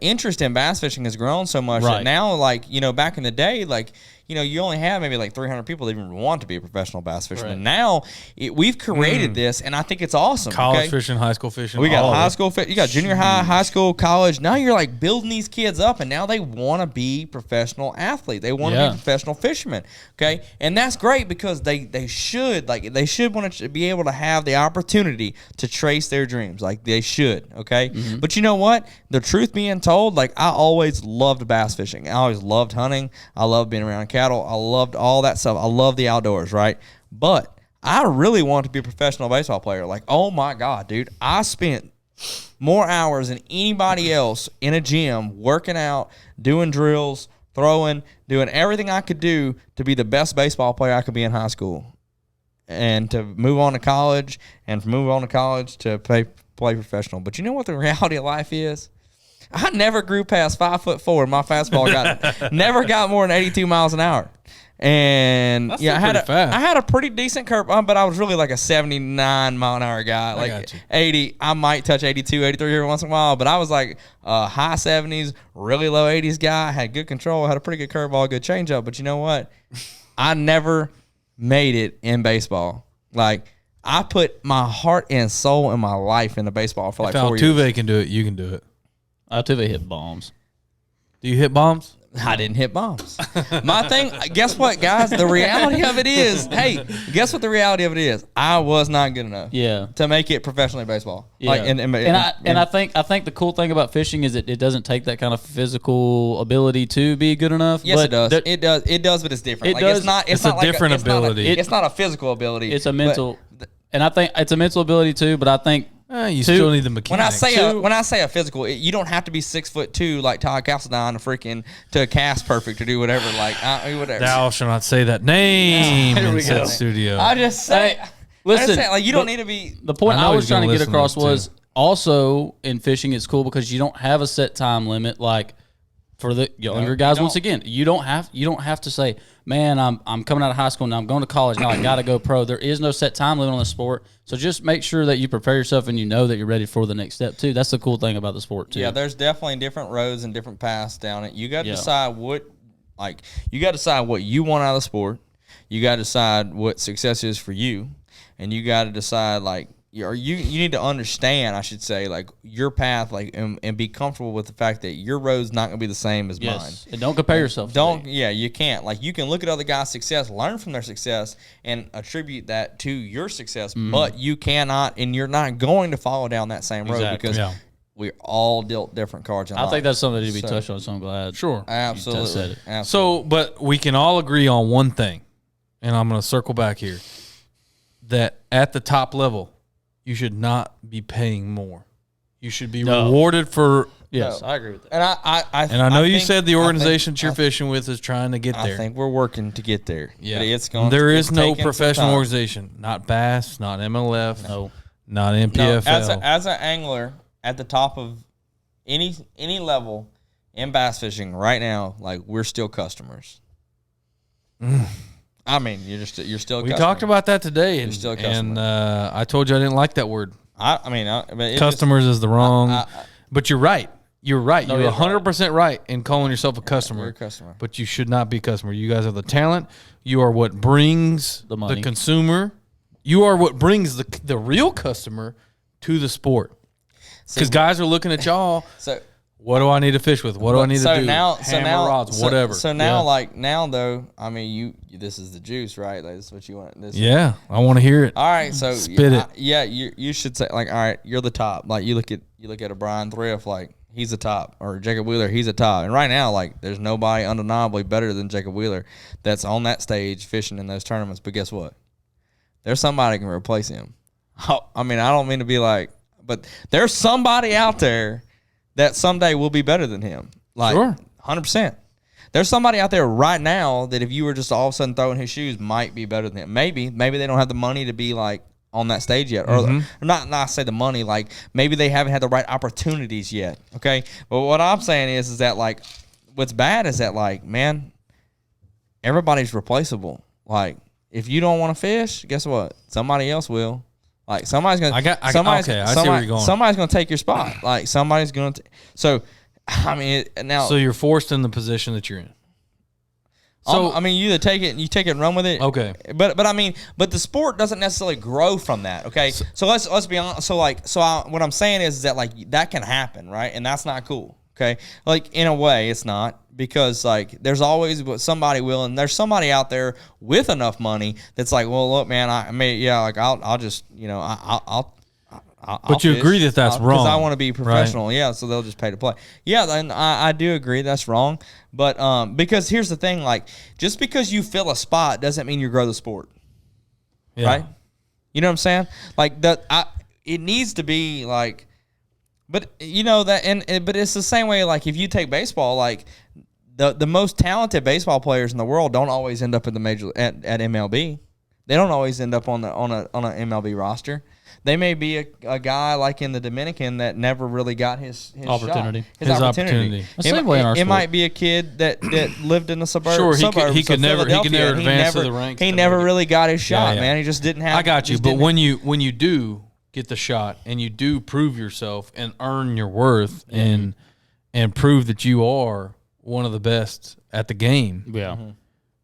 C: interest in bass fishing has grown so much that now, like, back in the day, like, you only have maybe like 300 people that even want to be a professional bass fisherman. Right. Now we've created this, and I think it's awesome.
B: College fishing, high school fishing.
C: We got high school fish. You got junior high, high school, college. Now you're like building these kids up, and now they want to be professional athletes. They want to be professional fishermen. Okay, and that's great because they should want to be able to have the opportunity to trace their dreams. Like, they should. Okay, but you know what? The truth being told, like, I always loved bass fishing. I always loved hunting. I loved being around cattle. I loved all that stuff. I love the outdoors, right? But I really wanted to be a professional baseball player. Like, oh my God, dude. I spent more hours than anybody else in a gym working out, doing drills, throwing, doing everything I could do to be the best baseball player I could be in high school. And to move on to college, and from move on to college to play professional. But you know what the reality of life is? I never grew past 5'4". My fastball never got more than 82 miles an hour. And
B: I
C: had a pretty decent curve, but I was really like a 79 mile an hour guy. Like 80, I might touch 82, 83 every once in a while, but I was like high 70s, really low 80s guy. I had good control, had a pretty good curveball, good changeup. But you know what? I never made it in baseball. Like, I put my heart and soul and my life into baseball for like 4 years.
B: Altuve can do it, you can do it.
A: Altuve hit bombs.
B: Do you hit bombs?
C: I didn't hit bombs. My thing, guess what, guys? The reality of it is, guess what the reality of it is? I was not good enough to make it professionally baseball.
A: Yeah.
C: Like,
A: I think the cool thing about fishing is it doesn't take that kind of physical ability to be good enough.
C: Yes, it does. It does, but it's different. It's not
B: a different ability.
C: It's not a physical ability.
A: It's a mental, and I think it's a mental ability too. But I think
B: you still need the mechanics.
C: When I say a physical, you don't have to be 6'2" like Todd Castledine to cast perfect to do whatever. Like, whatever.
B: Thou shalt not say that name in said studio.
C: I just say,
A: listen,
C: like, you don't need to be.
A: The point I was trying to get across was also in fishing, it's cool because you don't have a set time limit. Like, for the younger guys, once again, you don't have to say, man, I'm coming out of high school now, I'm going to college now, I got to go pro. There is no set time limit on the sport. So just make sure that you prepare yourself and you know that you're ready for the next step too. That's the cool thing about the sport too.
C: Yeah, there's definitely different roads and different paths down it. You got to decide what you want out of the sport. You got to decide what success is for you, and you got to decide, like, you need to understand, I should say, like, your path, like, and be comfortable with the fact that your road's not going to be the same as mine.
A: And don't compare yourself.
C: You can't. Like, you can look at other guys' success, learn from their success, and attribute that to your success, but you cannot, and you're not going to follow down that same road because we're all dealt different cards in life.
A: I think that's something that needs to be touched on, so I'm glad.
B: Sure.
C: Absolutely.
B: So, but we can all agree on one thing. and I'm going to circle back here, that at the top level, you should not be paying more. You should be rewarded for.
A: Yes, I agree with that.
B: And I know you said the organization that you're fishing with is trying to get there.
C: I think we're working to get there.
B: Yeah,
C: There
B: is no professional organization, not Bass, not MLF, not NPFL.
C: No, as an angler at the top of any level in bass fishing right now, like we're still customers. I mean, you're still a customer.
B: We talked about that today, and,
C: You're still a customer.
B: and I told you I didn't like that word.
C: But
B: Customers is the wrong. But you're right. You're right.
A: No,
B: you're
A: you're
B: 100% right in calling yourself a customer.
C: You're a customer.
B: But you should not be a customer. You guys are the talent. You are what brings
A: The money.
B: the consumer. You are what brings the real customer to the sport. Because guys are looking at y'all.
C: So
B: what do I need to fish with? What do I need to do? Hammer rods, whatever.
C: So now, though, I mean, this is the juice, right? Like, this is what you want.
B: Yeah, I want to hear it.
C: All right, so
B: Spit it.
C: You should say, like, all right, you're the top. Like, you look at a Brian Thrift, like, he's the top, or Jacob Wheeler, he's the top. And right now, like, there's nobody undeniably better than Jacob Wheeler that's on that stage fishing in those tournaments. But guess what? There's somebody can replace him. I mean, I don't mean to be like, but there's somebody out there that someday will be better than him. Like,
B: sure.
C: 100%. There's somebody out there right now that if you were just all of a sudden throwing his shoes might be better than him. Maybe they don't have the money to be like on that stage yet. Or not say the money, like maybe they haven't had the right opportunities yet. Okay. But what I'm saying is that like what's bad is that like, man, everybody's replaceable. Like if you don't want to fish, guess what? Somebody else will. Like somebody's gonna. I see where you're going. Somebody's gonna take your spot. Like somebody's gonna. So, I mean, now.
B: So you're forced in the position that you're in. So
C: I mean, you either take it and run with it.
B: Okay.
C: But I mean, the sport doesn't necessarily grow from that. Okay. So let's be honest. What I'm saying is that like that can happen, right? And that's not cool. Okay. Like in a way, it's not. Because like there's always somebody will, and there's somebody out there with enough money that's like, well, look, man, I'll just, you know, I'll
B: but you
C: fish.
B: agree that that's wrong
C: because I want to be professional,
B: right?
C: Yeah. So they'll just pay to play, yeah. And I do agree that's wrong, but because here's the thing, like just because you fill a spot doesn't mean you grow the sport, right? You know what I'm saying? Like it needs to be like. But you know that, but it's the same way. Like if you take baseball, like the most talented baseball players in the world don't always end up in the major at MLB. They don't always end up on an MLB roster. They may be a guy like in the Dominican that never really got his
A: opportunity.
C: His opportunity.
A: The same way in our sport.
C: It might be a kid that lived in the suburbs.
B: Sure, he could never advance to the ranks.
C: He never really got his shot, man. He just didn't have.
B: I got you, but when you do get the shot and you do prove yourself and earn your worth and prove that you are one of the best at the game.
A: Yeah.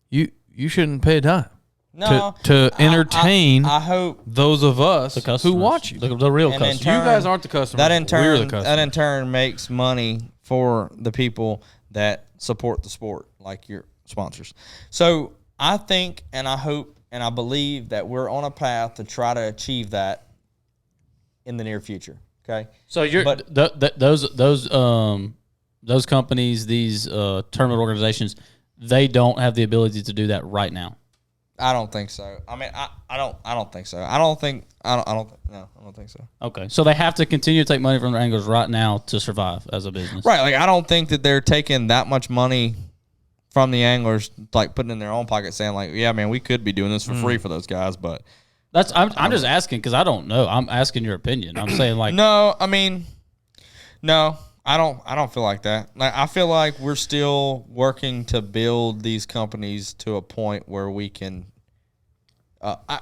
B: You shouldn't pay a dime.
C: No,
B: to entertain
C: I hope
B: those of us who watch you.
A: The real customers.
B: You guys aren't the customers.
C: That in turn makes money for the people that support the sport, like your sponsors. So I think and I hope and I believe that we're on a path to try to achieve that in the near future. Okay.
A: So those companies, these tournament organizations, they don't have the ability to do that right now.
C: I don't think so. I mean, I don't think so. I don't think so.
A: Okay. So they have to continue to take money from their anglers right now to survive as a business.
C: Right. Like I don't think that they're taking that much money from the anglers, like putting in their own pocket, saying like, yeah, man, we could be doing this for free for those guys, but
A: I'm just asking because I don't know. I'm asking your opinion. I'm saying like
C: no. I mean, no. I don't feel like that. Like I feel like we're still working to build these companies to a point where we can,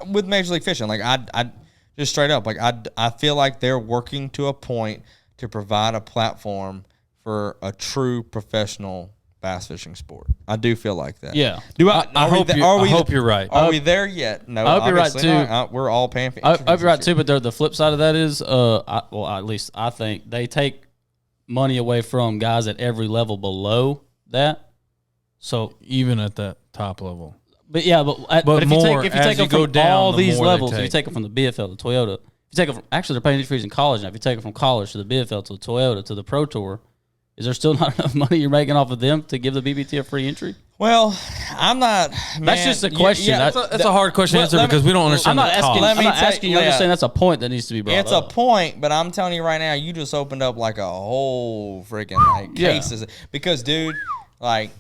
C: with Major League Fishing. Like I just straight up, like I feel like they're working to a point to provide a platform for a true professional bass fishing sport. I do feel like that.
A: Yeah.
B: I hope you're right.
C: Are we there yet? No.
A: I hope you're right too.
C: We're all paying.
A: I hope you're right too. But the flip side of that is, at least I think they take money away from guys at every level below that. So
B: even at that top level.
A: But yeah, but if
B: more,
A: you take them from
B: down,
A: all these levels,
B: if
A: you take them from the BFL to Toyota. If you take them from, actually, they're paying these fees in college now. If you take them from college to the BFL to the Toyota to the Pro Tour, is there still not enough money you're making off of them to give the BPT a free entry?
C: Well, I'm not. Man,
A: that's just a question.
C: Yeah,
B: that's a hard question to answer because we don't understand.
A: I'm not asking. I'm not asking you. I'm just saying that's a point that needs to be brought
C: up. It's a point, but I'm telling you right now, you just opened up like a whole freaking cases. Because, dude, like,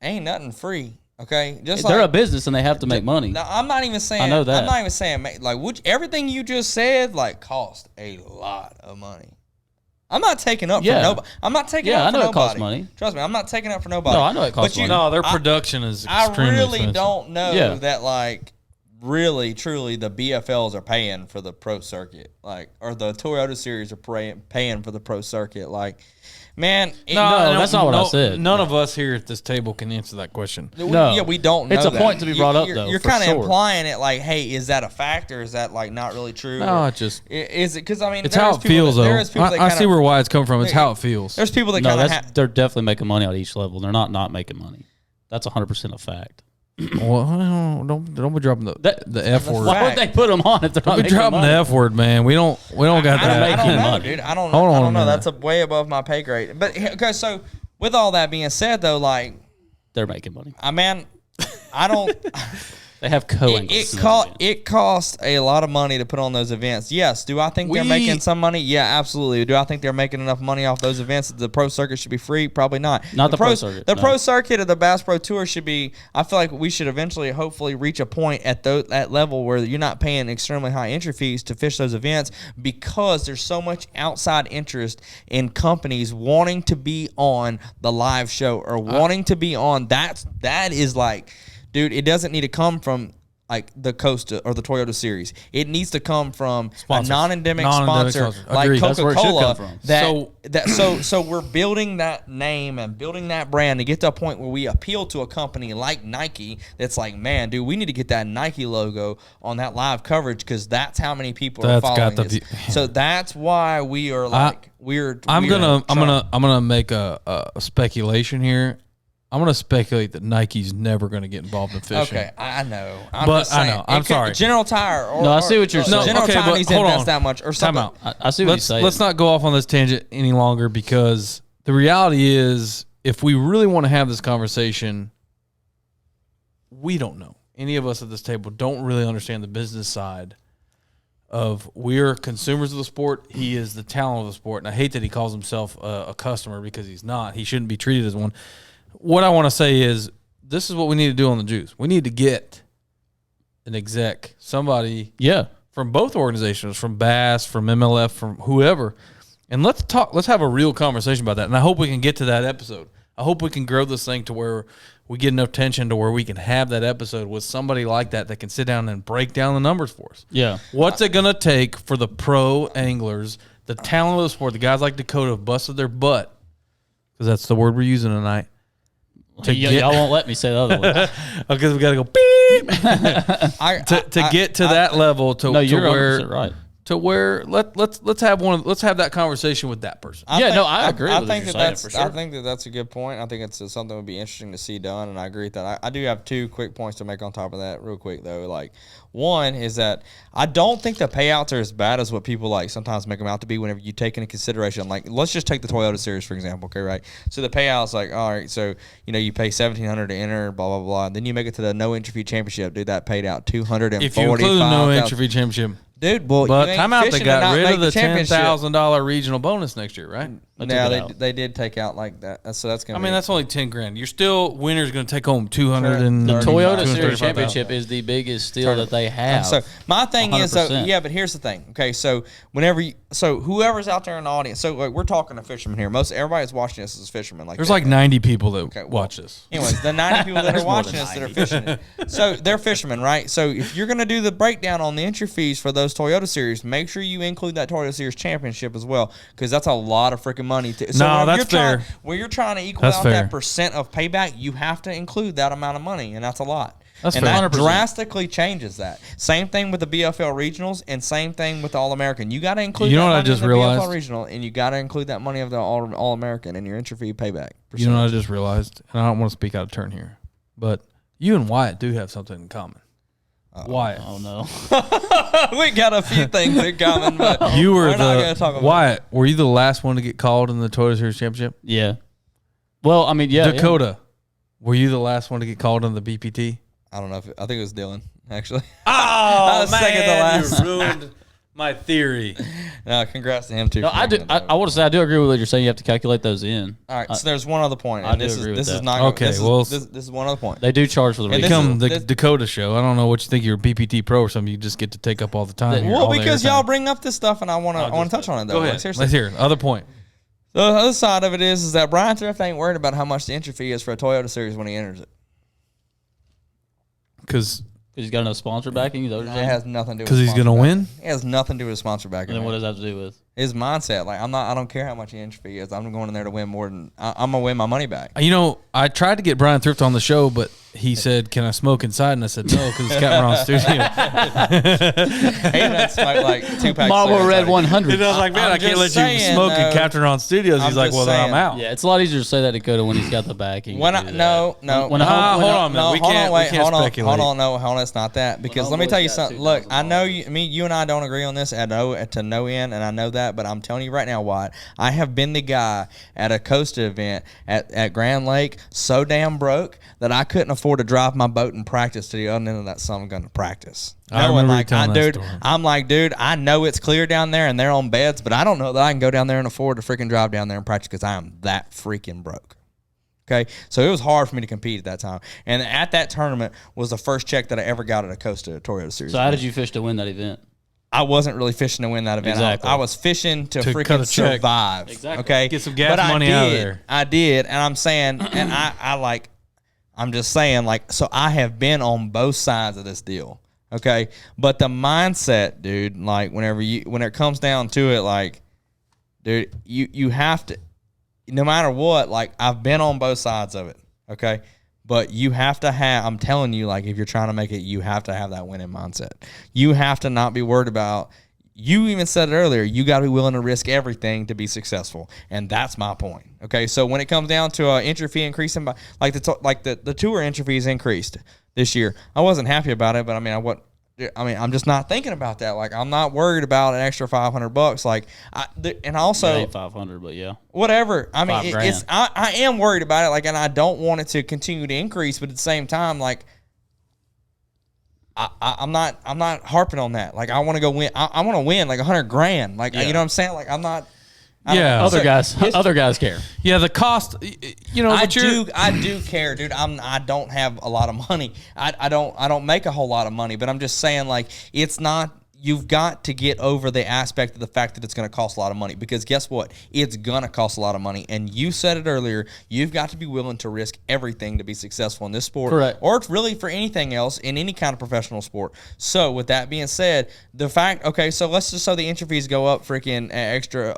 C: ain't nothing free. Okay, just
A: they're a business and they have to make money.
C: No, I'm not even saying.
A: I know that.
C: I'm not even saying everything you just said cost a lot of money. I'm not taking up for nobody. I'm not taking up for nobody.
A: I know it costs money.
C: Trust me, I'm not taking up for nobody.
A: No, I know it costs money.
B: No, their production is extremely expensive.
C: Don't know that really, truly, the BFLs are paying for the pro circuit, or the Toyota Series are paying for the pro circuit, Man,
A: that's not what I said.
B: None of us here at this table can answer that question.
C: We don't know.
A: It's a point to be brought up, though.
C: You're kind of implying it hey, is that a fact or is that not really true?
B: No,
C: is it? Because
B: it's how it feels, though. I see where Wyatt's coming from. It's how it feels.
C: There's people that
A: they're definitely making money at each level. They're not making money. That's 100% a fact.
B: Well, don't be dropping the F word.
A: Why would they put them on if they're not making
B: dropping
A: money?
B: the F word, man? We don't got that.
C: I don't know, dude. I don't know. That's way above my pay grade. But okay, so with all that being said, though,
A: they're making money.
C: I don't.
A: They have co-anglers.
C: It costs a lot of money to put on those events. Yes. Do I think they're making some money? Yeah, absolutely. Do I think they're making enough money off those events that the pro circuit should be free? Probably not.
A: Not the pro circuit.
C: The pro circuit of the Bass Pro Tour should be. I feel like we should eventually, hopefully, reach a point at that level where you're not paying extremely high entry fees to fish those events because there's so much outside interest in companies wanting to be on the live show or wanting to be on. That is dude, it doesn't need to come from the Costa or the Toyota Series. It needs to come from a non-endemic sponsor like Coca-Cola. So we're building that name and building that brand to get to a point where we appeal to a company like Nike that's man, dude, we need to get that Nike logo on that live coverage because that's how many people are following us. So that's why we are I'm
B: gonna make a speculation here. I'm going to speculate that Nike's never going to get involved in fishing.
C: Okay, I know.
B: I'm sorry.
C: General Tire.
A: I see what you're saying.
C: General Tire needs to invest that much or something.
B: Time out.
A: I see what you're saying.
B: Let's not go off on this tangent any longer because the reality is if we really want to have this conversation, we don't know. Any of us at this table don't really understand the business side of we're consumers of the sport. He is the talent of the sport. And I hate that he calls himself a customer because he's not. He shouldn't be treated as one. What I want to say is this is what we need to do on the juice. We need to get an exec, somebody from both organizations, from Bass, from MLF, from whoever, and let's have a real conversation about that. And I hope we can get to that episode. I hope we can grow this thing to where we get enough tension to where we can have that episode with somebody like that can sit down and break down the numbers for us.
A: Yeah.
B: What's it going to take for the pro anglers, the talent of the sport, the guys like Dakota have busted their butt, because that's the word we're using tonight,
A: y'all won't let me say the other one
B: because we got to go beep to get to that level to
A: you're right.
B: To where let's have that conversation with that person.
A: I agree. I think
C: that's a good point. I think it's something that would be interesting to see done, and I agree with that. I do have two quick points to make on top of that, real quick though. One is that I don't think the payouts are as bad as what people sometimes make them out to be. Whenever you take into consideration, let's just take the Toyota Series for example. Okay, right? So the payouts all right, so you pay $1,700 to enter, blah blah blah, and then you make it to the no entry fee championship. Dude, that paid out $245,000.
B: If you include the no entry fee championship.
C: Dude, well,
B: but time out. They got rid of the $10,000 regional bonus next year, right?
C: Yeah, they did take out that. So that's gonna.
B: That's only $10,000. You're still winner's going to take home $200.
A: The Toyota Series Championship is the biggest steal that they have.
C: So my thing 100%. Is, but here's the thing. Okay, so whoever's out there in the audience, we're talking to fishermen here. Everybody that's watching this is fishermen.
B: There's 90 people that watch this.
C: Anyways, the 90 people that are watching this that are fishing it. So they're fishermen, right? So if you're going to do the breakdown on the entry fees for those Toyota Series, make sure you include that Toyota Series Championship as well, because that's a lot of freaking money. So
B: that's fair.
C: When you're trying to equal out that percent of payback, you have to include that amount of money, and that's a lot.
B: That's
C: and
B: fair.
C: that drastically changes that. Same thing with the BFL regionals, and same thing with the All-American. You got to include that money in the BFL regional, and you got to include that money of the All-American in your entry fee payback.
B: You know what I just realized, and I don't want to speak out of turn here, but you and Wyatt do have something in common. Wyatt.
A: Oh no.
C: We got a few things in common, but
B: we're
C: not going to talk about
B: Wyatt, were you the last one to get called in the Toyota Series Championship?
A: Yeah. Well,
B: Dakota. Were you the last one to get called on the BPT?
C: I don't know. I think it was Dylan, actually.
B: Oh,
C: man, second to last.
B: you ruined my theory.
C: No, congrats to him, too.
A: No, I do. I want to say I do agree with what you're saying. You have to calculate those in.
C: All right, so there's one other point.
A: I
C: And
A: do
C: this
A: agree with
C: is
A: that.
C: not
B: Okay,
C: this is one other point.
A: They do charge for the
C: And
A: research.
C: this
B: Become the
C: this-
B: Dakota show. I don't know what you think you're a BPT Pro or something. You just get to take up all the time. here,
C: Well,
B: all the
C: because
B: airtime.
C: y'all bring up this stuff, and I want to touch on it, though.
B: Go
C: Like,
B: ahead.
C: seriously.
B: Let's hear it. Other point.
C: The other side of it is that Brian Thrift ain't worried about how much the entry fee is for a Toyota Series when he enters it.
B: Because
A: He's got enough sponsor backing. Is that what you're
C: It
A: saying?
C: has nothing to do with
B: he's going to win?
C: It has nothing to do with sponsor backing.
A: And then
C: man.
A: what does that have to do with?
C: His mindset, like I don't care how much the entry fee is. I'm going in there to win more than I'm gonna win my money back.
B: You know, I tried to get Brian Thrift on the show, but he said, "Can I smoke inside?" And I said, "No," because it's got on studio.
C: He done smoked like 2 packs.
A: Marlboro Red 100.
B: And I was like, "Man,
C: I'm
B: I can't let
C: just
B: you
C: saying,
B: smoke in
C: though.
B: Captain Ron Studios." He's
C: I'm
B: like,
C: just
B: "Well, then I'm
C: saying.
B: out."
A: Yeah, it's a lot easier to say that, Dakota, when he's got the backing.
C: When
A: to
C: I
A: do that.
C: no
A: When a home-
B: hold
A: when a-
B: on, man.
C: No,
B: We
C: hold
B: can't-
C: on,
B: we
C: wait,
B: can't
C: hold on,
B: speculate.
C: hold on, it's not that because let me
A: Homeboy's
C: tell you
A: got
C: something.
A: 2,000
C: Look, I know you and I don't agree on this to no end, and I know that, but I'm telling you right now, Wyatt, I have been the guy at a Costa event at Grand Lake so damn broke that I couldn't afford to drive my boat and practice to the other end of that sun gun to practice.
B: I
C: Knowing,
B: remember you
C: like,
B: telling that
C: dude,
B: story.
C: I'm like, dude, I know it's clear down there and they're on beds, but I don't know that I can go down there and afford to freaking drive down there and practice because I am that freaking broke. Okay, so it was hard for me to compete at that time, and at that tournament was the first check that I ever got at a Costa Toyota Series.
A: So how did you fish to win that event?
C: I wasn't really fishing to win that event.
A: Exactly.
C: I was fishing to
B: cut
C: freaking
B: a check.
C: survive.
A: Exactly.
C: Okay,
B: Get some gas
C: But
B: money out of there.
C: I did, and I'm saying, and I'm just saying, like, so I have been on both sides of this deal. Okay, but the mindset, dude, like when it comes down to it, like, dude, you have to, no matter what, like I've been on both sides of it. Okay. But you have to have, I'm telling you, like, if you're trying to make it, you have to have that winning mindset. You have to not be worried about, you even said it earlier, you got to be willing to risk everything to be successful. And that's my point. Okay, so when it comes down to entry fee increasing by, like the tour entry fees increased this year, I wasn't happy about it, but I'm just not thinking about that. Like, I'm not worried about an extra $500. Like, and also,
A: It ain't 500, but yeah.
C: whatever. I mean,
A: $5,000.
C: I am worried about it. Like, and I don't want it to continue to increase, but at the same time, like, I'm not harping on that. Like, I want to go win. I want to win like $100,000. Like,
A: Yeah.
C: you know what I'm saying? Like, I'm not.
B: Yeah.
A: Other guys care.
B: Yeah, the cost. You know,
C: I do care, dude. I don't have a lot of money. I don't make a whole lot of money, but I'm just saying, like, it's not. You've got to get over the aspect of the fact that it's going to cost a lot of money, because guess what? It's going to cost a lot of money. And you said it earlier, you've got to be willing to risk everything to be successful in this sport.
A: Correct.
C: Or really for anything else in any kind of professional sport. So with that being said, the fact, okay, so let's just say the entry fees go up freaking extra,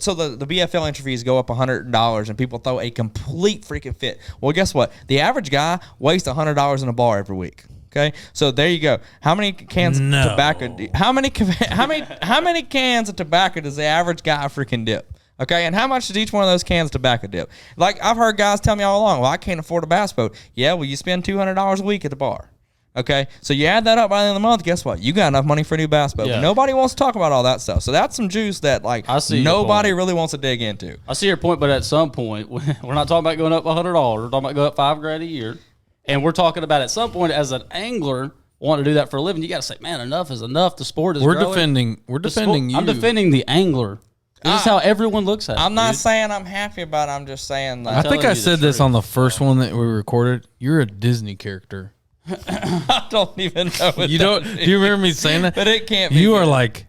C: so the BFL entry fees go up $100 and people throw a complete freaking fit. Well, guess what? The average guy wastes $100 in a bar every week. Okay, so there you go. How many cans of tobacco? How many cans of tobacco does the average guy freaking dip? Okay, and how much does each one of those cans of tobacco dip? Like, I've heard guys tell me all along, well, I can't afford a bass boat. Yeah, well, you spend $200 a week at the bar. Okay, so you add that up by the end of the month, guess what? You got enough money for a new bass boat.
A: Yeah.
C: But nobody wants to talk about all that stuff. So that's some juice that, like,
A: I see your
C: nobody
A: point.
C: really wants to dig into.
A: I see your point, but at some point, we're not talking about going up $100. We're talking about going up $5,000 a year, and we're talking about at some point as an angler wanting to do that for a living. You got to say, man, enough is enough. The sport is.
B: We're
A: growing.
B: defending you.
A: I'm defending the angler. This is how everyone looks at it.
C: I'm not
A: dude.
C: saying I'm happy about it. I'm just saying,
B: I
C: like,
B: think
A: telling
B: I
A: you the
B: said this
A: truth.
B: on the first one that we recorded. You're a Disney character.
C: I don't even know what
B: You
C: that
B: don't?
C: is.
B: Do you remember me saying that?
C: But it can't be.
B: You are
C: good.
B: like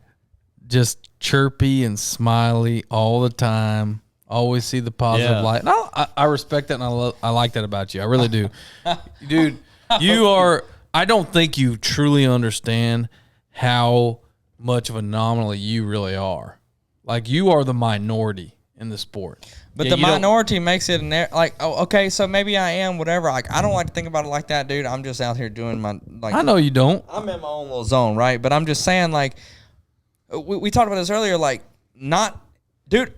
B: just chirpy and smiley all the time. Always see the positive
A: Yeah.
B: light. No, I respect that, and I like that about you. I really do, dude. You are. I don't think you truly understand how much of an anomaly you really are. Like, you are the minority in the sport.
C: But
A: Yeah,
C: the
A: you don't-
C: minority makes it like, oh, okay, so maybe I am, whatever. Like, I don't like to think about it like that, dude. I'm just out here doing my, like,
B: I know you don't.
C: I'm in my own little zone, right? But I'm just saying, like, we talked about this earlier, like, dude,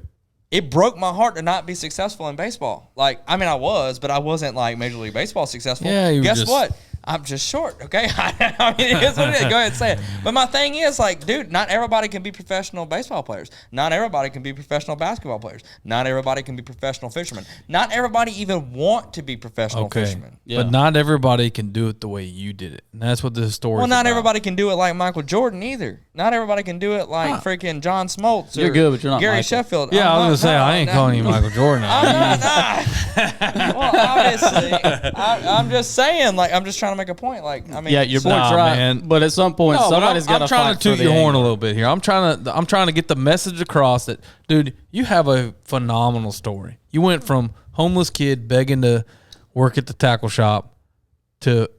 C: it broke my heart to not be successful in baseball. Like, I mean, I was, but I wasn't like Major League Baseball successful.
B: Yeah, you were
C: Guess
B: just-
C: what? I'm just short, okay? I mean, it is what it is. Go ahead and say it. But my thing is, like, dude, not everybody can be professional baseball players. Not everybody can be professional basketball players. Not everybody can be professional fishermen. Not everybody even want to be professional fishermen.
B: Yeah. But not everybody can do it the way you did it. And that's what this story is
C: Well, not
B: about.
C: everybody can do it like Michael Jordan either. Not everybody can do it like freaking John Smoltz or
A: You're good, but you're not
C: Gary
A: Michael.
C: Sheffield.
B: Yeah, I was going to say, I ain't calling you Michael Jordan.
C: I'm not. Well, obviously, I'm just saying, like, I'm just trying to make a point. Like, I mean,
A: Yeah, your point's right.
B: man.
A: But at some point, somebody's got to fight.
B: I'm trying to toot your horn a little bit here. I'm trying to get the message across that, dude, you have a phenomenal story. You went from homeless kid begging to work at the tackle shop to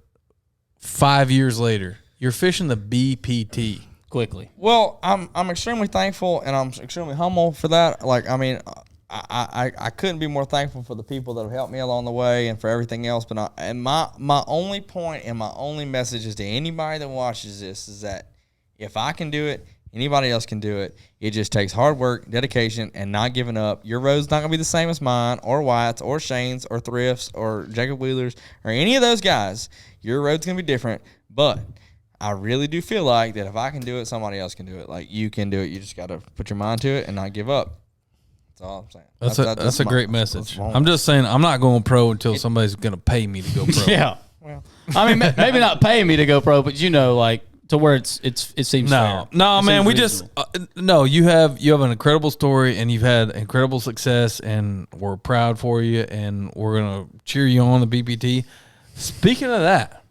B: 5 years later, you're fishing the BPT.
A: Quickly.
C: Well, I'm extremely thankful and I'm extremely humble for that. Like, I mean, I couldn't be more thankful for the people that have helped me along the way and for everything else. But my only point and my only message is to anybody that watches this is that if I can do it, anybody else can do it. It just takes hard work, dedication, and not giving up. Your road's not going to be the same as mine or Wyatt's or Shane's or Thrift's or Jacob Wheeler's or any of those guys. Your road's going to be different. But I really do feel like that if I can do it, somebody else can do it. Like, you can do it. You just got to put your mind to it and not give up. That's all I'm saying.
B: That's a great message. I'm just saying I'm not going pro until somebody's going to pay me to go pro.
A: Yeah. Well, I mean, maybe not pay me to go pro, but like to where it seems fair.
B: No, man. We just you have an incredible story and you've had incredible success and we're proud for you and we're gonna cheer you on the BPT. Speaking of that,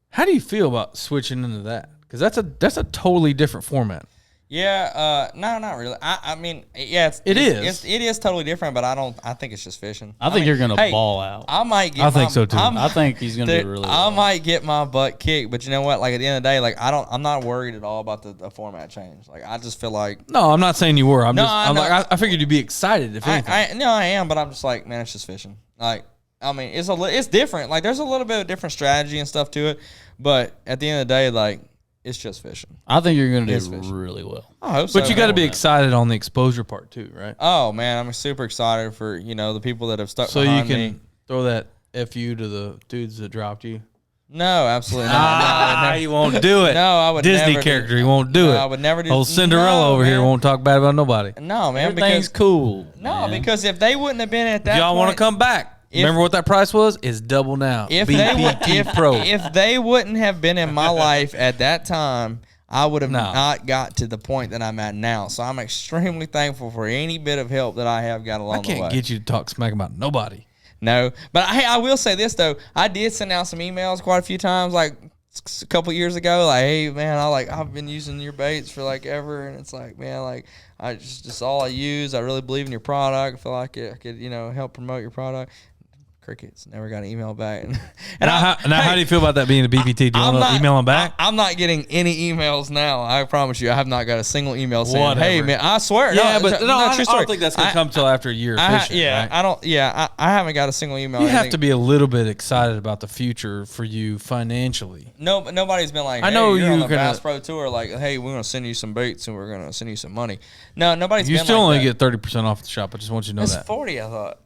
B: how do you feel about switching into that? Because that's a totally different format.
C: Yeah, no, not really. I mean, yeah, it is totally different, but I think it's just fishing.
A: I think you're gonna ball out.
C: I might get.
B: I think so too.
A: I think he's gonna do really well.
C: I might get my butt kicked, but you know what? Like, at the end of the day, like, I'm not worried at all about the format change. Like, I just feel like.
B: No, I'm not saying you were. I figured you'd be excited if anything.
C: I am, but I'm just like, man, it's just fishing. Like, I mean, it's different. Like, there's a little bit of different strategy and stuff to it, but at the end of the day, like, it's just fishing.
A: I think you're going to do really well.
C: I hope so.
B: But you got to be excited on the exposure part too, right?
C: Oh, man, I'm super excited for, the people that have stuck
B: so
C: behind me.
B: So you can throw that FU to the dudes that dropped you?
C: No, absolutely not.
B: You won't do it.
C: No, I would
B: Disney
C: never
B: character, he won't do it.
C: I would never do
B: Old Cinderella over here won't talk bad about nobody.
C: No, man.
A: Everything's cool.
C: No, because if they wouldn't have been at that
B: y'all want to come back. Remember what that price was? It's double now. BPT Pro.
C: If they wouldn't have been in my life at that time, I would have not got to the point that I'm at now. So I'm extremely thankful for any bit of help that I have got along the way.
B: I can't get you to talk smack about nobody.
C: No. But hey, I will say this, though. I did send out some emails quite a few times, like a couple years ago. Like, hey, man, I've been using your baits for like ever. And it's like, man, like, I just all I use. I really believe in your product. I feel like I could, help promote your product. Crickets. Never got an email back.
B: How do you feel about that being a BPT? Do you want to email them back?
C: I'm not getting any emails now. I promise you. I have not got a single email saying, hey, man, I swear.
B: Yeah, I don't think that's going to come till after a year of fishing.
C: I haven't got a single email.
B: You have to be a little bit excited about the future for you financially.
C: No, but nobody's been like, hey, you're on the Bass Pro Tour. Like, hey, we're going to send you some baits and we're going to send you some money. No, nobody's been like that.
B: You still only get 30% off the shop. I just want you to know that.
C: It's 40, I thought.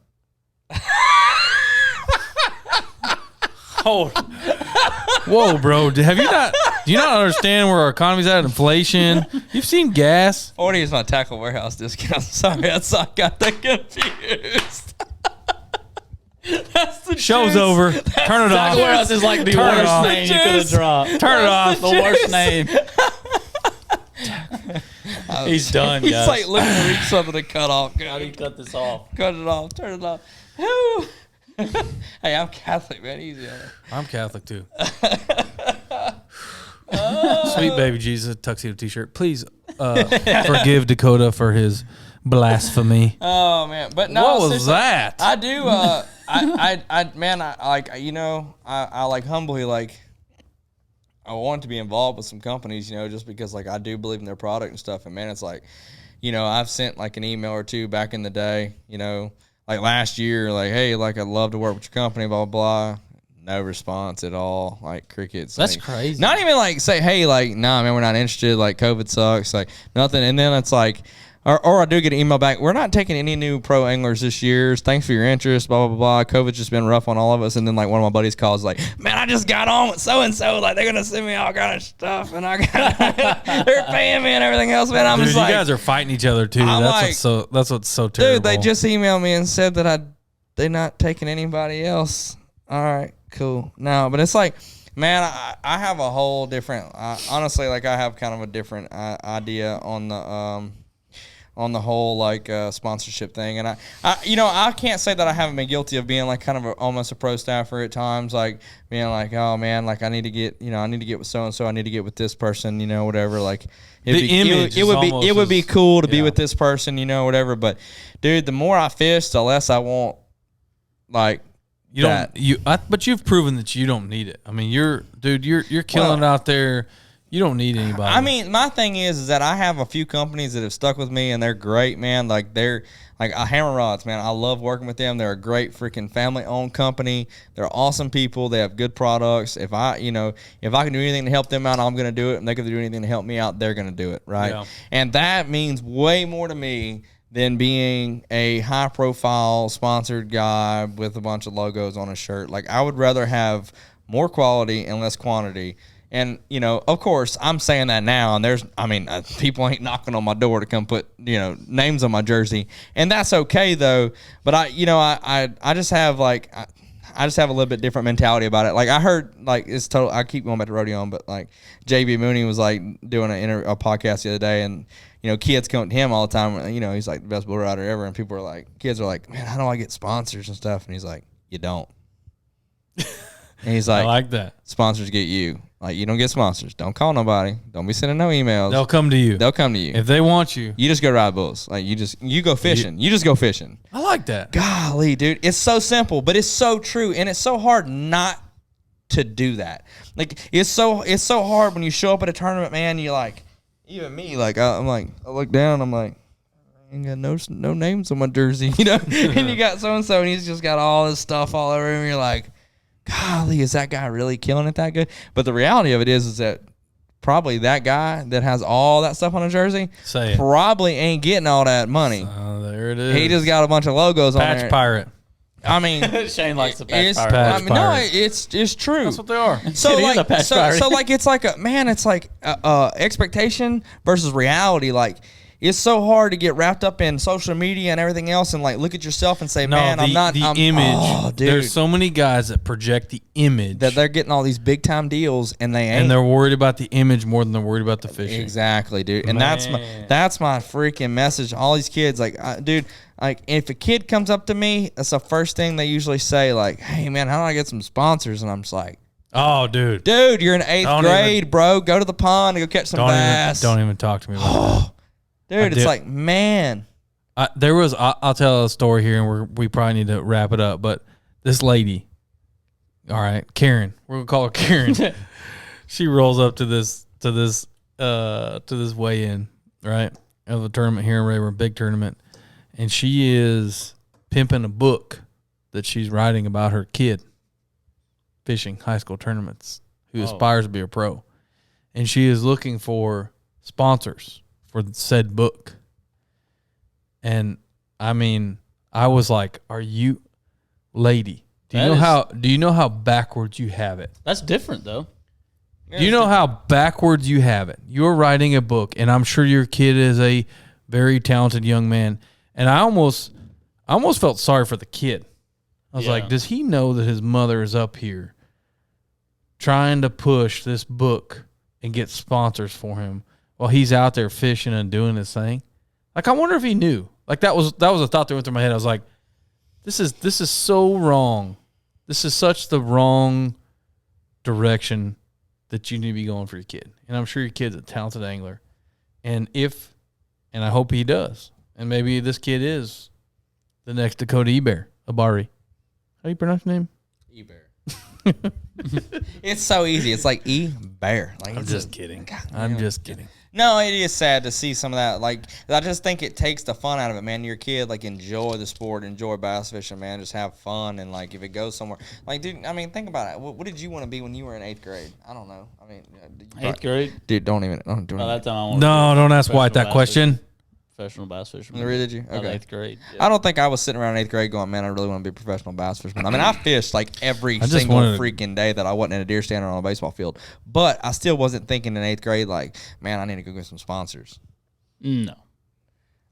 B: Whoa, bro! Do you not understand where our economy's at? Inflation. You've seen gas.
C: 40 is my tackle warehouse discount. Sorry, I got that confused. That's the
B: show's
C: juice.
B: Over. Turn it off.
A: Tackle warehouse is like the worst name you could have dropped.
B: Turn it off.
A: The worst name. He's done, guys.
C: He's like looking to reach something to cut off.
A: How do you cut this off?
C: Cut it off. Turn it off. Hey, I'm Catholic, man. Easy on it.
B: I'm Catholic too. Sweet baby Jesus tuxedo T-shirt. Please forgive Dakota for his blasphemy.
C: Oh man, but no.
B: What was that?
C: I do. I like humbly like. I want to be involved with some companies, just because like I do believe in their product and stuff. And man, it's like, I've sent like an email or two back in the day, like last year, like, hey, like I'd love to work with your company, blah, blah, blah. No response at all. Like crickets.
A: That's
C: like,
A: crazy.
C: Not even like say, hey, like, nah, man, we're not interested. Like COVID sucks. Like nothing. And then it's like, or I do get an email back. We're not taking any new pro anglers this year. Thanks for your interest. Blah blah blah. COVID's just been rough on all of us. And then like one of my buddies calls like, man, I just got on with so and so. Like they're gonna send me all kind of stuff, and they're paying me and everything else. Man, I'm
B: Dude,
C: just
B: you
C: like,
B: guys are fighting each other too. That's what's so terrible.
C: dude, they just emailed me and said that they're not taking anybody else. All right, cool. No, but it's like, man, I have a whole different. Honestly, like I have kind of a different idea on the whole like sponsorship thing, and I can't say that I haven't been guilty of being like kind of almost a pro staffer at times, like being like, oh man, like I need to get with so and so, I need to get with this person, whatever. Like it would be cool to be with this person, whatever. But dude, the more I fish, the less I want. Like
B: but you've proven that you don't need it. I mean, you're killing it out there. You don't need anybody.
C: I mean, my thing is that I have a few companies that have stuck with me, and they're great, man. Like they're like Hammer Rods, man. I love working with them. They're a great freaking family-owned company. They're awesome people. They have good products. If I can do anything to help them out, I'm gonna do it. And they can do anything to help me out, they're gonna do it, right? Yeah. And that means way more to me than being a high-profile sponsored guy with a bunch of logos on a shirt. Like I would rather have more quality and less quantity. And, of course, I'm saying that now, and people ain't knocking on my door to come put, names on my jersey. And that's okay, though. But I just have, like, I just have a little bit different mentality about it. Like, I heard, like, I keep going back to rodeo, but, like, JB Mooney was, like, doing a podcast the other day, and, kids come to him all the time. He's, like, the best bull rider ever, and people are like, kids are like, man, how do I get sponsors and stuff? And he's like, you don't. And he's like,
B: I like that.
C: Sponsors get you. Like, you don't get sponsors. Don't call nobody. Don't be sending no emails.
B: They'll come to you.
C: They'll come to you.
B: If they want you.
C: You just go ride bulls. Like, you go fishing. You just go fishing.
B: I like that.
C: Golly, dude. It's so simple, but it's so true. And it's so hard not to do that. Like, it's so hard when you show up at a tournament, man, you're like, even me, like, I look down, I'm like, I ain't got no names on my jersey, And you got so-and-so, and he's just got all this stuff all over him, and you're like, golly, is that guy really killing it that good? But the reality of it is that probably that guy that has all that stuff on a jersey probably ain't getting all that money.
B: Oh, there it is.
C: He just got a bunch of logos on there.
B: Patch pirate.
C: I mean,
A: Shane likes the patch pirate.
C: No, it's true.
B: That's what they are.
C: So like it's like expectation versus reality. Like, it's so hard to get wrapped up in social media and everything else, and like look at yourself and say, "Man, I'm not."
B: The image. Oh, dude. There's so many guys that project the image
C: that they're getting all these big time deals, and they ain't.
B: And they're worried about the image more than they're worried about the fishing.
C: Exactly, dude. And that's my freaking message. All these kids, like, dude, like if a kid comes up to me, that's the first thing they usually say, like, "Hey, man, how do I get some sponsors?" And I'm just like,
B: "Oh, dude,
C: you're in 8th grade, bro. Go to the pond and go catch some bass."
B: Don't even talk to me about that.
C: Dude, it's like, man.
B: I'll tell a story here, and we probably need to wrap it up. But this lady, all right, Karen, we're gonna call her Karen. She rolls up to this weigh-in, right, of a tournament here in Rayburn, big tournament, and she is pimping a book that she's writing about her kid fishing high school tournaments who aspires to be a pro, and she is looking for sponsors for said book. And I mean, I was like, "Are you, lady? Do you know how backwards you have it?"
A: That's different, though.
B: Do you know how backwards you have it? You're writing a book, and I'm sure your kid is a very talented young man. And I almost felt sorry for the kid. I was like, does he know that his mother is up here trying to push this book and get sponsors for him while he's out there fishing and doing his thing? Like, I wonder if he knew. Like, that was a thought that went through my head. I was like, this is so wrong. This is such the wrong direction that you need to be going for your kid. And I'm sure your kid's a talented angler. And I hope he does. And maybe this kid is the next Dakota Ebare. How do you pronounce your name?
C: Ebare. It's so easy. It's like Ebare. Like,
B: I'm just kidding. I'm just kidding.
C: No, it is sad to see some of that. Like, I just think it takes the fun out of it, man. Your kid, like, enjoy the sport, enjoy bass fishing, man. Just have fun, and like, if it goes somewhere, like, dude. I mean, think about it. What did you want to be when you were in 8th grade? I don't know. I mean,
A: 8th grade,
C: dude. Don't even. Don't do
A: by
C: it.
A: that time, I
B: don't ask White that question.
A: professional bass fisherman.
C: Really, did you?
A: Out of
C: Okay.
A: 8th grade.
C: I don't think I was sitting around 8th grade going, man, I really want to be a professional bass fisherman. I mean, I fished like every
B: just
C: single
B: wanted to-
C: freaking day that I wasn't in a deer stand or on a baseball field. But I still wasn't thinking in 8th grade, like, man, I need to go get some sponsors.
A: No.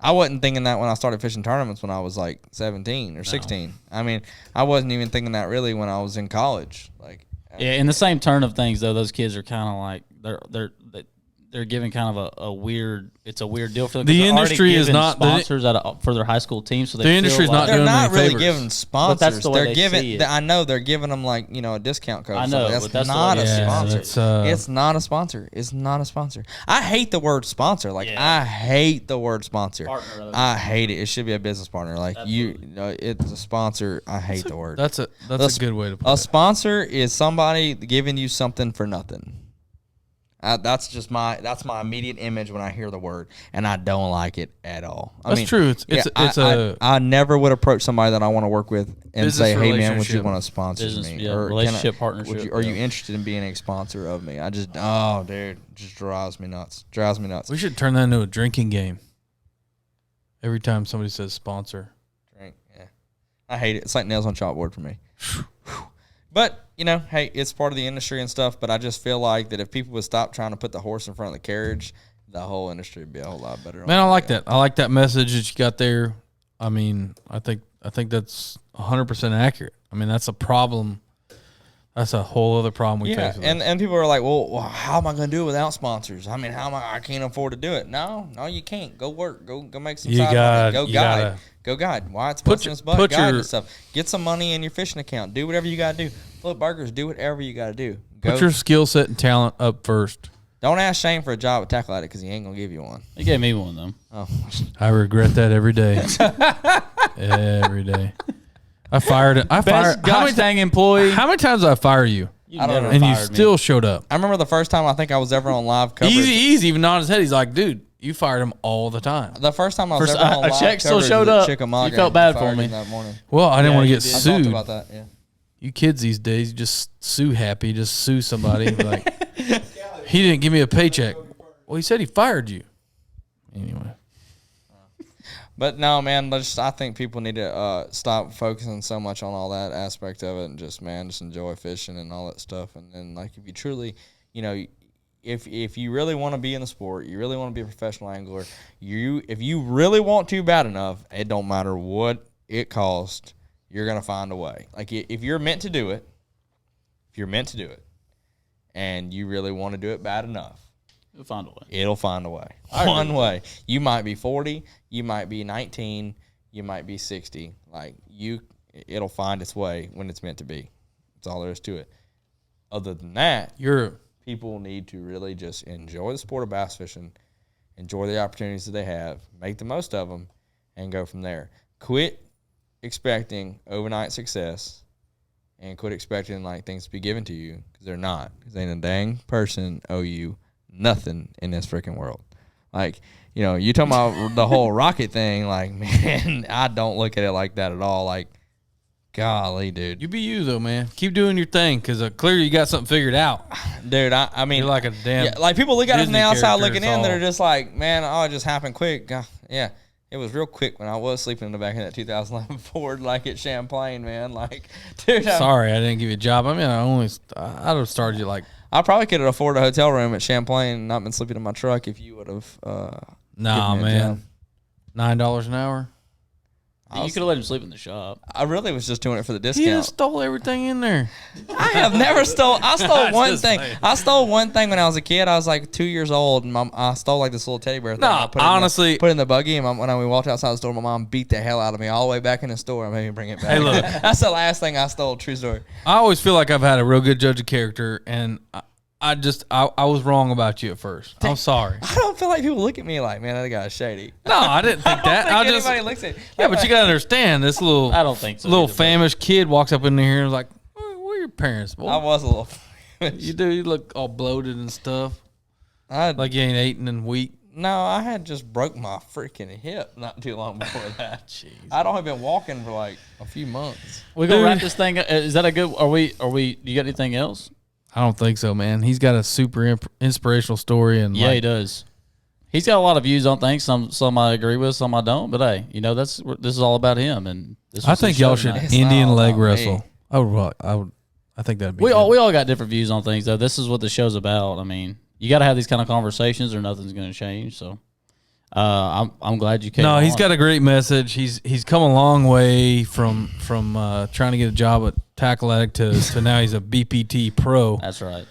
C: I wasn't thinking that when I started fishing tournaments when I was like 17 or 16. I mean, I wasn't even thinking that really when I was in college. Like,
A: Yeah, in the same turn of things, though, those kids are kind of like they're giving kind of a weird. It's a weird deal for them. 'cause
B: The
A: they're already
B: industry is
A: giving
B: not-
A: sponsors for their high school team. So they
B: The
A: feel
B: industry's
A: like,
B: not
C: they're
B: doing them
C: not
B: any
C: really
B: favors.
C: giving sponsors.
A: But that's the way
C: they're
A: they
C: giving.
A: see it.
C: I know they're giving them like a discount code.
A: I
C: or
A: know,
C: something.
A: but that's the
C: not
A: way
C: a
A: they see it.
C: sponsor.
B: That's,
C: It's not a sponsor. It's not a sponsor. I hate the word sponsor. Like I hate the word sponsor.
A: Partner,
C: I hate it. It should be a business partner. Like it's a sponsor. I hate the word.
B: That's a good way to put
C: A
B: it.
C: sponsor is somebody giving you something for nothing. That's my immediate image when I hear the word, and I don't like it at all.
B: That's true.
C: I never would approach somebody that I want to work with and
B: Business
C: say, "Hey, man, would you
B: relationship.
C: want to sponsor
A: Business,
C: me?
A: yeah,
C: Or
A: relationship, partnership,
C: Are you interested in being a sponsor of me?" Dude, it just drives me nuts. Drives me nuts.
B: We should turn that into a drinking game. Every time somebody says sponsor.
C: Drink, yeah. I hate it. It's like nails on chalkboard for me. But, hey, it's part of the industry and stuff, but I just feel like that if people would stop trying to put the horse in front of the carriage, the whole industry would be a whole lot better.
B: Man, I like that. I like that message that you got there. I mean, I think that's 100% accurate. I mean, that's a problem. That's a whole other problem we face. With
C: and people are like, well, how am I going to do it without sponsors? I mean, I can't afford to do it. No, you can't. Go work. Go make some side money. Go guide. Go guide. Why it's busting his butt, guide and stuff. Get some money in your fishing account. Do whatever you got to do. Flip burgers. Do whatever you got to do.
B: Put your skill set and talent up first.
C: Don't ask Shane for a job at Tackle Addict because he ain't going to give you one.
A: He gave me one, though.
C: Oh,
B: I regret that every day. Every day. I fired.
A: Gosh dang employee.
B: How many times did I fire you?
C: I don't know.
B: And you
A: fired me.
B: still showed up.
C: I remember the first time I think I was ever on live coverage.
B: Easy, even nodding his head. He's like, dude, you fired him all the time.
C: The first time I was
A: First,
C: ever on
A: a
C: live
A: check still
C: coverage
A: showed
C: was at
A: up.
C: Chickamauga.
A: You felt bad for
C: Fired
A: me.
C: him that morning.
B: Well, I didn't want to
A: you
B: get
A: did.
C: I
B: sued.
C: talked about that, yeah.
B: You kids these days, you just sue happy. Just sue somebody. Like, he didn't give me a paycheck. Well, he said he fired you. Anyway.
C: But no, man, I think people need to stop focusing so much on all that aspect of it and just enjoy fishing and all that stuff. And then, like, if you truly, if you really want to be in the sport, you really want to be a professional angler, if you really want to bad enough, it don't matter what it costs, you're going to find a way. Like, if you're meant to do it, and you really want to do it bad enough,
A: It'll find a way.
C: it'll find a way. One way. You might be 40, you might be 19, you might be 60. Like, it'll find its way when it's meant to be. That's all there is to it. Other than that, people need to really just enjoy the sport of bass fishing, enjoy the opportunities that they have, make the most of them, and go from there. Quit expecting overnight success and quit expecting like things to be given to you, because they're not. Because ain't a dang person owe you nothing in this freaking world. Like, you talking about the whole rocket thing, like, man, I don't look at it like that at all. Like, golly, dude.
B: You be you, though, man. Keep doing your thing, because clearly you got something figured out.
C: Dude, I mean,
B: You're like a damn
C: like people look at us from the
B: Disney
C: outside
B: character,
C: looking
B: it's
C: in that
B: all-
C: are just like, man, it just happened quick. Yeah, it was real quick when I was sleeping in the back of that 2011 Ford, like at Champlain, man. Like, dude,
B: Sorry, I didn't give you a job. I mean, I'd have started you like,
C: I probably could have afforded a hotel room at Champlain and not been sleeping in my truck if you would have.
B: nah,
C: given me a
B: man. $9 an hour.
A: You could have let him sleep in the shop.
C: I really was just doing it for the
B: He
C: discount.
B: just stole everything in there.
C: I have never stole. I stole one
B: Just
C: thing.
B: saying.
C: I stole one thing when I was a kid. I was like 2 years old, and I stole like this little teddy bear thing.
B: No,
C: I put it
B: honestly-
C: put it in the buggy, and when we walked outside the store, my mom beat the hell out of me all the way back in the store. I made me bring it back.
B: Hey, look.
C: That's the last thing I stole. True story.
B: I always feel like I've had a real good judge of character, and I was wrong about you at first. I'm sorry.
C: I don't feel like people look at me like, man, that guy's shady.
B: No, I didn't think that.
C: I
B: I
C: don't
B: just
C: think anybody looks at.
B: yeah, but you gotta understand this little.
A: I don't think so.
B: Little
A: either, but-
B: famished kid walks up in here and is like, "Where are your parents, boy?"
C: I was a little.
B: You do. You look all bloated and stuff,
C: I
B: like you ain't eating in week.
C: No, I had just broke my freaking hip not too long before that. Jeez. I'd only been walking for like a few months.
A: We're gonna
B: Dude.
A: wrap this thing up. Is that a good? Are we? Do you got anything else?
B: I don't think so, man. He's got a super inspirational story, and
A: Yeah,
B: like,
A: he does. he's got a lot of views on things. Some I agree with, some I don't. But hey, this is all about him. And
B: I think y'all should Indian leg wrestle. I think that'd be.
A: We all got different views on things though. This is what the show's about. I mean, you got to have these kind of conversations, or nothing's going to change. So, I'm glad you came.
B: No, he's got a great message. He's come a long way from trying to get a job at Tackle Addict to now he's a BPT Pro.
A: That's right.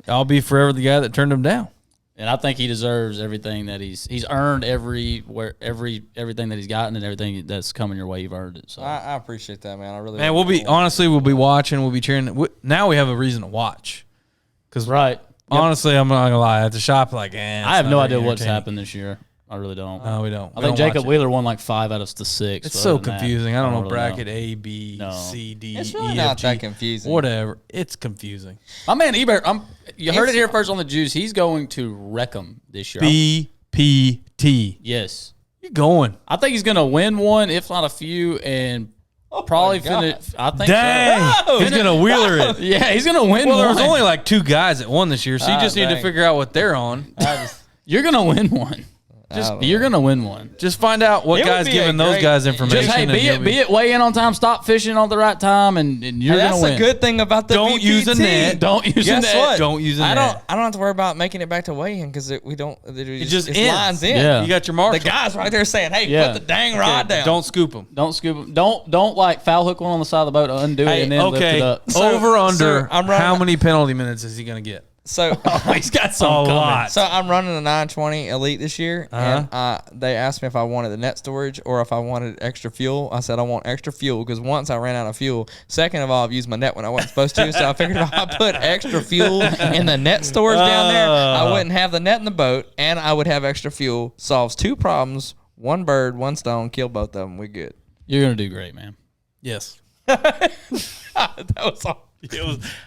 B: I'll be forever the guy that turned him down.
A: And I think he deserves everything that he's earned, everything that he's gotten, and everything that's coming your way. You've earned it. So
C: I appreciate that, man. I really.
B: Man, we'll be watching. We'll be cheering. Now we have a reason to watch. Because honestly, I'm not gonna lie. At the shop, I have
A: no idea what's happened this year. I really don't.
B: No, we don't.
A: I think Jacob Wheeler won like 5 out of the 6.
B: It's so confusing. I don't know bracket A, B, C, D,
C: it's really
B: E,
C: not
B: F, G,
C: that confusing.
B: Whatever. It's confusing.
A: My man Ebare, you heard it here first on the Juice. He's going to wreck them this year.
B: BPT.
A: Yes.
B: You going?
A: I think he's going to win one, if not a few, and probably finish. I think.
B: Dang. So. He's going to wheeler it.
A: Yeah, he's going to win.
B: Well, there's only like 2 guys that won this year, so you just need to figure out what they're on.
A: You're going to win one. You're gonna win one.
B: Just find out what guy's giving those guys information.
A: Just be it weigh in on time. Stop fishing on the right time, and you're gonna win.
C: That's a good thing about the
B: Don't
C: BPT.
B: use a net.
A: Don't use a net.
C: What?
B: Don't use a net.
C: I don't have to worry about making it back to weigh in because we don't. It
B: just
C: lines in.
A: Yeah.
B: You got your marshal.
C: The guy's right there saying, "Hey, put the dang rod down.
B: Don't scoop them.
A: Don't scoop them. Don't like foul hook one on the side of the boat, undo it, and then lift it up.
B: Over under. How many penalty minutes is he gonna get?
C: So
A: he's got some coming.
B: Lot.
C: So I'm running a 920 Elite this year, and they asked me if I wanted the net storage or if I wanted extra fuel. I said I want extra fuel because once I ran out of fuel. Second of all, I've used my net when I wasn't supposed to, so I figured if I put extra fuel in the net storage down there, I wouldn't have the net in the boat, and I would have extra fuel. Solves 2 problems: 1 bird, 1 stone. Kill both of them. We good.
A: You're gonna do great, man.
B: Yes.
C: That was all.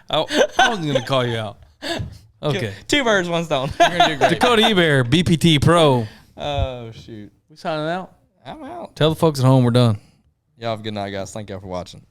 B: I wasn't gonna call you out. Okay.
C: 2 birds, 1 stone.
B: Dakota Ebare, BPT Pro.
C: Oh, shoot.
B: We signing out?
C: I'm out.
B: Tell the folks at home we're done.
C: Y'all have a good night, guys. Thank y'all for watching.